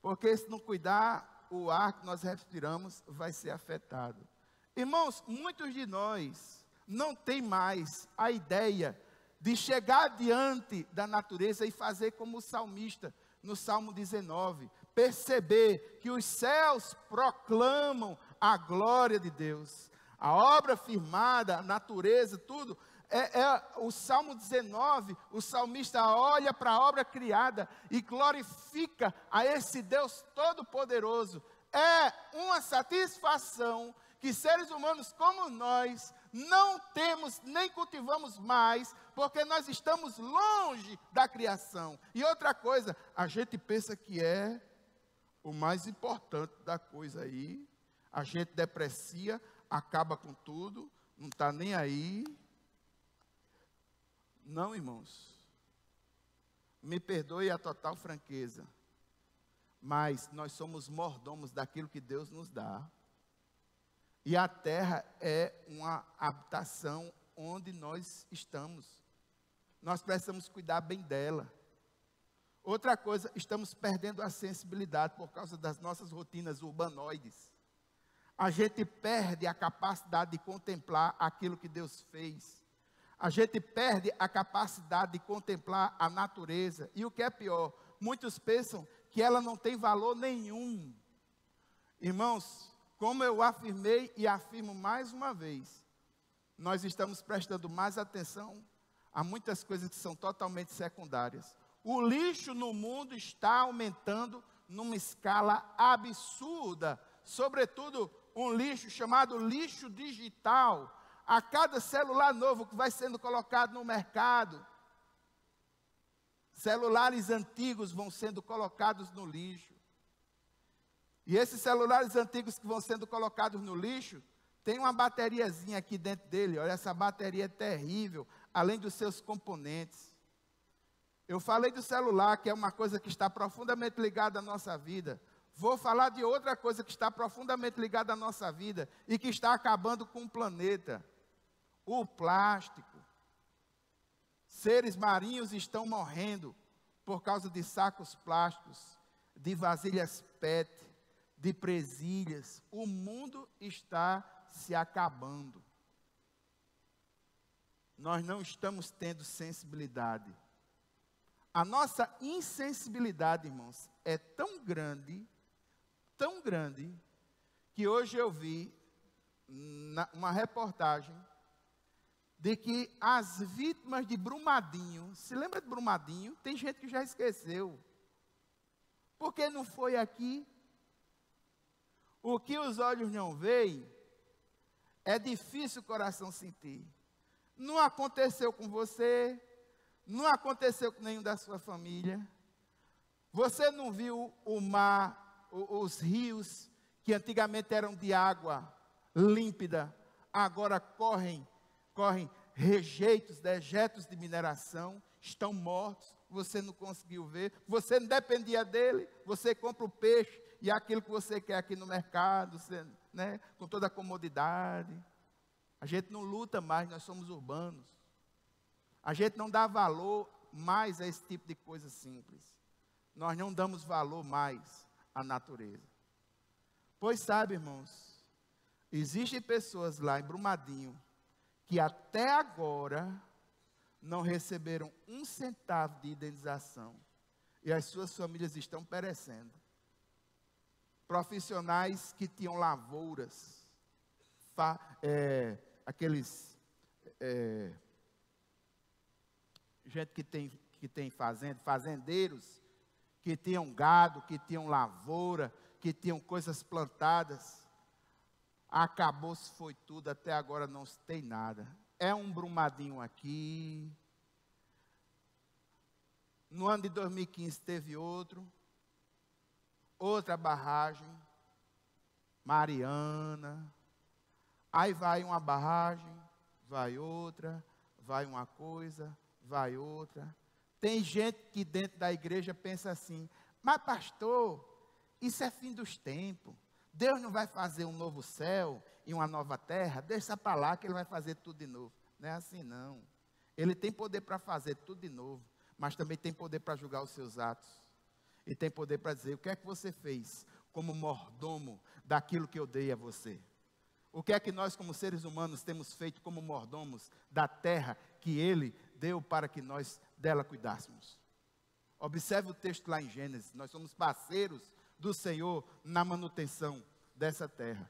Porque se não cuidar, o ar que nós respiramos vai ser afetado. Irmãos, muitos de nós não têm mais a ideia de chegar diante da natureza e fazer como o salmista, no Salmo 19. Perceber que os céus proclamam a glória de Deus. A obra firmada, a natureza, tudo. O Salmo 19, o salmista olha para a obra criada e glorifica a esse Deus todo-poderoso. É uma satisfação que seres humanos como nós não temos nem cultivamos mais, porque nós estamos longe da criação. E outra coisa, a gente pensa que é o mais importante da coisa aí. A gente deprecia, acaba com tudo, não está nem aí. Não, irmãos, me perdoe a total franqueza, mas nós somos mordomos daquilo que Deus nos dá. E a terra é uma habitação onde nós estamos. Nós precisamos cuidar bem dela. Outra coisa, estamos perdendo a sensibilidade por causa das nossas rotinas urbanoides. A gente perde a capacidade de contemplar aquilo que Deus fez. A gente perde a capacidade de contemplar a natureza. E o que é pior, muitos pensam que ela não tem valor nenhum. Irmãos, como eu afirmei e afirmo mais uma vez, nós estamos prestando mais atenção a muitas coisas que são totalmente secundárias. O lixo no mundo está aumentando numa escala absurda, sobretudo um lixo chamado lixo digital. A cada celular novo que vai sendo colocado no mercado, celulares antigos vão sendo colocados no lixo. E esses celulares antigos que vão sendo colocados no lixo, tem uma bateriazinha aqui dentro dele. Olha, essa bateria é terrível, além dos seus componentes. Eu falei do celular, que é uma coisa que está profundamente ligada à nossa vida. Vou falar de outra coisa que está profundamente ligada à nossa vida e que está acabando com o planeta. O plástico. Seres marinhos estão morrendo por causa de sacos plásticos, de vasilhas PET, de presilhas. O mundo está se acabando. Nós não estamos tendo sensibilidade. A nossa insensibilidade, irmãos, é tão grande, que hoje eu vi uma reportagem de que as vítimas de Brumadinho, se lembra de Brumadinho? Tem gente que já esqueceu. Porque não foi aqui. O que os olhos não veem, é difícil o coração sentir. Não aconteceu com você, não aconteceu com nenhum da sua família. Você não viu o mar, os rios, que antigamente eram de água límpida, agora correm rejeitos, dejetos de mineração, estão mortos, você não conseguiu ver, você não dependia dele, você compra o peixe e aquilo que você quer aqui no mercado, você, né, com toda a comodidade. A gente não luta mais, nós somos urbanos. A gente não dá valor mais a esse tipo de coisa simples. Nós não damos valor mais à natureza. Pois sabe, irmãos, existem pessoas lá em Brumadinho que até agora não receberam um centavo de indenização e as suas famílias estão perecendo. Profissionais que tinham lavouras, gente que tem fazenda, fazendeiros que tinham gado, que tinham lavoura, que tinham coisas plantadas. Acabou-se, foi tudo, até agora não se tem nada. É um Brumadinho aqui. No ano de 2015 teve outra barragem, Mariana. Aí vai uma barragem, vai outra, vai uma coisa, vai outra. Tem gente que dentro da igreja pensa assim, mas pastor, isso é fim dos tempos. Deus não vai fazer um novo céu e uma nova terra? Deixa para lá que Ele vai fazer tudo de novo. Não é assim não. Ele tem poder para fazer tudo de novo, mas também tem poder para julgar os seus atos. E tem poder para dizer, o que é que você fez como mordomo daquilo que eu dei a você? O que é que nós como seres humanos temos feito como mordomos da terra que Ele deu para que nós dela cuidássemos? Observe o texto lá em Gênesis, nós somos parceiros do Senhor na manutenção dessa terra.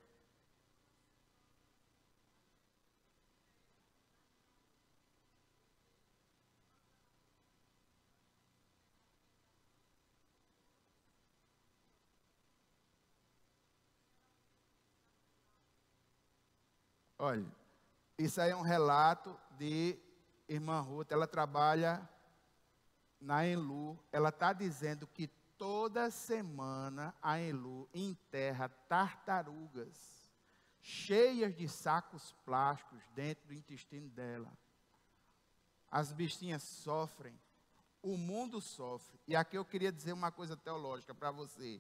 Olha, isso aí é um relato de irmã Ruth, ela trabalha na Enlu, ela está dizendo que toda semana a Enlu enterra tartarugas cheias de sacos plásticos dentro do intestino dela. As bichinhas sofrem, o mundo sofre. E aqui eu queria dizer uma coisa teológica para você.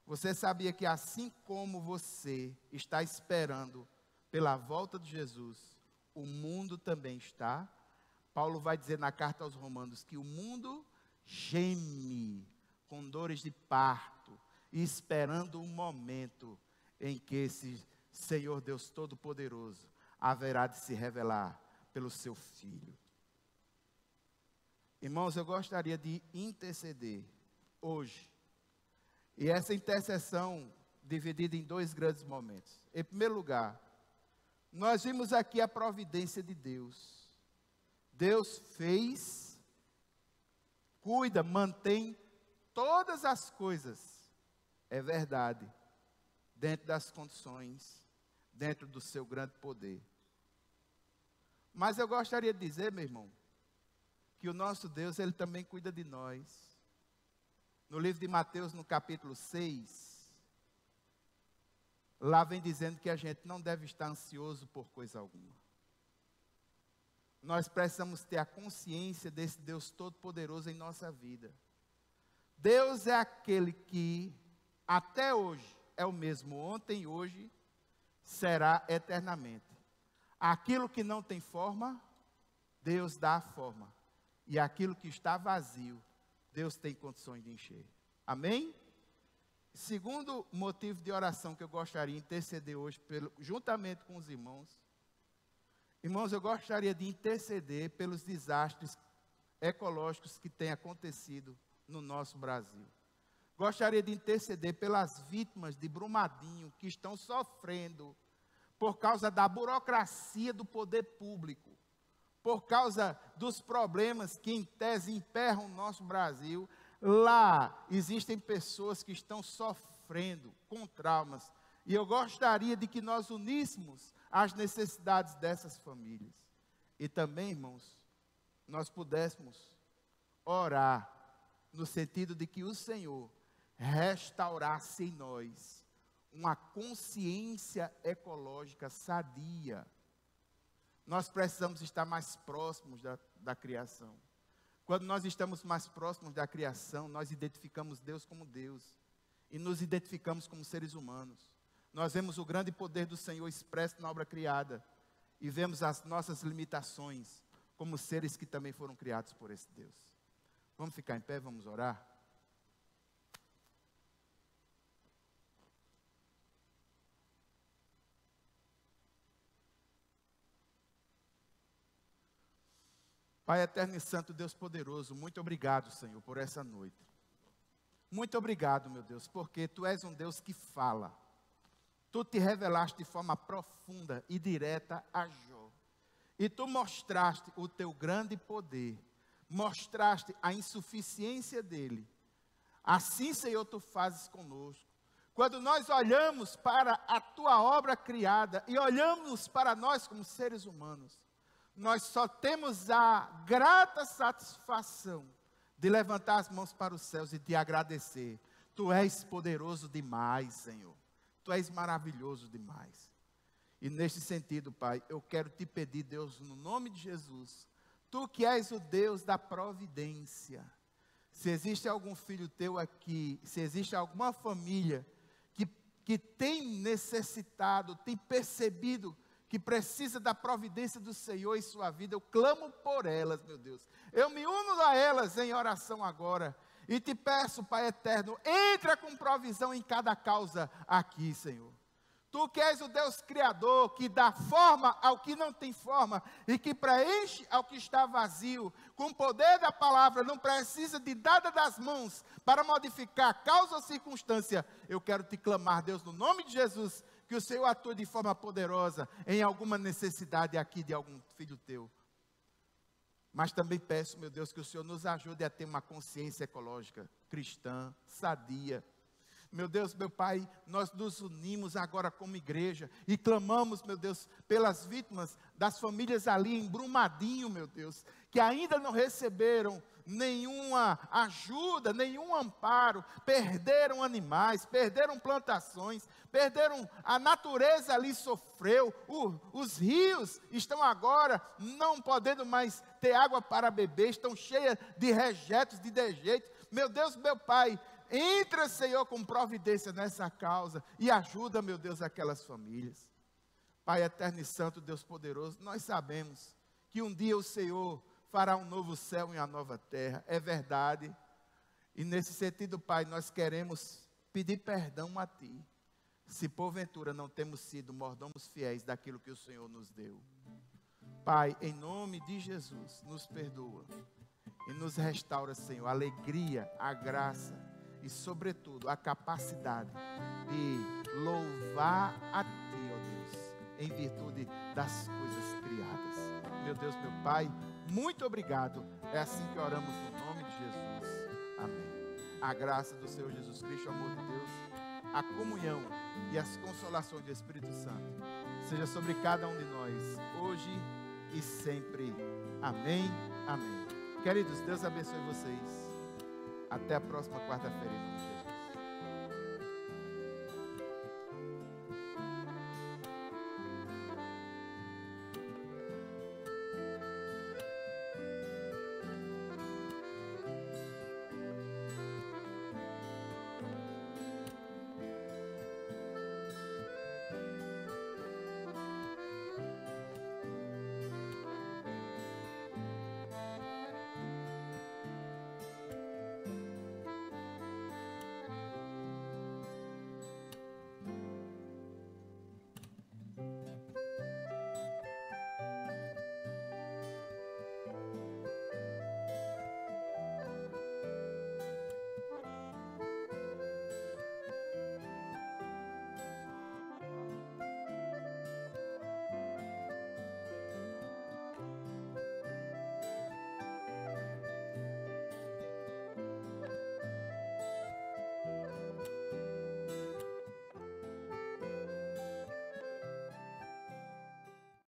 Você sabia que assim como você está esperando pela volta de Jesus, o mundo também está? Paulo vai dizer na carta aos Romanos que o mundo geme com dores de parto, esperando o momento em que esse Senhor Deus Todo-Poderoso haverá de se revelar pelo seu Filho. Irmãos, eu gostaria de interceder hoje. E essa intercessão dividida em dois grandes momentos. Em primeiro lugar, nós vimos aqui a providência de Deus. Deus fez, cuida, mantém todas as coisas, é verdade, dentro das condições, dentro do seu grande poder. Mas eu gostaria de dizer, meu irmão, que o nosso Deus, Ele também cuida de nós. No livro de Mateus, no capítulo 6, lá vem dizendo que a gente não deve estar ansioso por coisa alguma. Nós precisamos ter a consciência desse Deus Todo-Poderoso em nossa vida. Deus é aquele que, até hoje, é o mesmo ontem e hoje, será eternamente. Aquilo que não tem forma, Deus dá a forma. E aquilo que está vazio, Deus tem condições de encher. Amém? Segundo motivo de oração que eu gostaria de interceder hoje, juntamente com os irmãos. Irmãos, eu gostaria de interceder pelos desastres ecológicos que têm acontecido no nosso Brasil. Gostaria de interceder pelas vítimas de Brumadinho que estão sofrendo por causa da burocracia do poder público, por causa dos problemas que em tese emperram o nosso Brasil. Lá existem pessoas que estão sofrendo com traumas, e eu gostaria de que nós uníssemos as necessidades dessas famílias. E também, irmãos, nós pudéssemos orar no sentido de que o Senhor restaurasse em nós uma consciência ecológica sadia. Nós precisamos estar mais próximos da criação. Quando nós estamos mais próximos da criação, nós identificamos Deus como Deus e nos identificamos como seres humanos. Nós vemos o grande poder do Senhor expresso na obra criada e vemos as nossas limitações como seres que também foram criados por esse Deus. Vamos ficar em pé, vamos orar? Pai eterno e santo, Deus poderoso, muito obrigado, Senhor, por essa noite. Muito obrigado, meu Deus, porque Tu és um Deus que fala. Tu te revelaste de forma profunda e direta a Jó. E Tu mostraste o Teu grande poder, mostraste a insuficiência dele. Assim, Senhor, Tu fazes conosco. Quando nós olhamos para a Tua obra criada e olhamos para nós como seres humanos, nós só temos a grata satisfação de levantar as mãos para os céus e te agradecer. Tu és poderoso demais, Senhor. Tu és maravilhoso demais. E neste sentido, Pai, eu quero te pedir, Deus, no nome de Jesus, Tu que és o Deus da providência. Se existe algum filho teu aqui, se existe alguma família que tem necessitado, tem percebido que precisa da providência do Senhor em sua vida, eu clamo por elas, meu Deus. Eu me uno a elas em oração agora. E te peço, Pai eterno, entra com provisão em cada causa aqui, Senhor. Tu que és o Deus Criador, que dá forma ao que não tem forma, e que preenche ao que está vazio, com o poder da palavra, não precisa de nada das mãos para modificar causa ou circunstância. Eu quero te clamar, Deus, no nome de Jesus, que o Senhor atue de forma poderosa em alguma necessidade aqui de algum filho teu. Mas também peço, meu Deus, que o Senhor nos ajude a ter uma consciência ecológica, cristã, sadia. Meu Deus, meu Pai, nós nos unimos agora como igreja e clamamos, meu Deus, pelas vítimas das famílias ali em Brumadinho, meu Deus, que ainda não receberam nenhuma ajuda, nenhum amparo, perderam animais, perderam plantações, perderam, a natureza ali sofreu, os rios estão agora não podendo mais ter água para beber, estão cheias de rejeitos, de dejeitos. Meu Deus, meu Pai, entra, Senhor, com providência nessa causa e ajuda, meu Deus, aquelas famílias. Pai eterno e santo, Deus poderoso, nós sabemos que um dia o Senhor fará um novo céu e uma nova terra, é verdade. E nesse sentido, Pai, nós queremos pedir perdão a Ti, se porventura não temos sido mordomos fiéis daquilo que o Senhor nos deu. Pai, em nome de Jesus, nos perdoa e nos restaura, Senhor, a alegria, a graça e, sobretudo, a capacidade de louvar a Ti, ó Deus, em virtude das coisas criadas. Meu Deus, meu Pai, muito obrigado. É assim que oramos no nome de Jesus. Amém. A graça do Senhor Jesus Cristo, o amor de Deus, a comunhão e as consolações do Espírito Santo seja sobre cada um de nós, hoje e sempre. Amém, amém. Queridos, Deus abençoe vocês. Até a próxima quarta-feira, em nome de Jesus.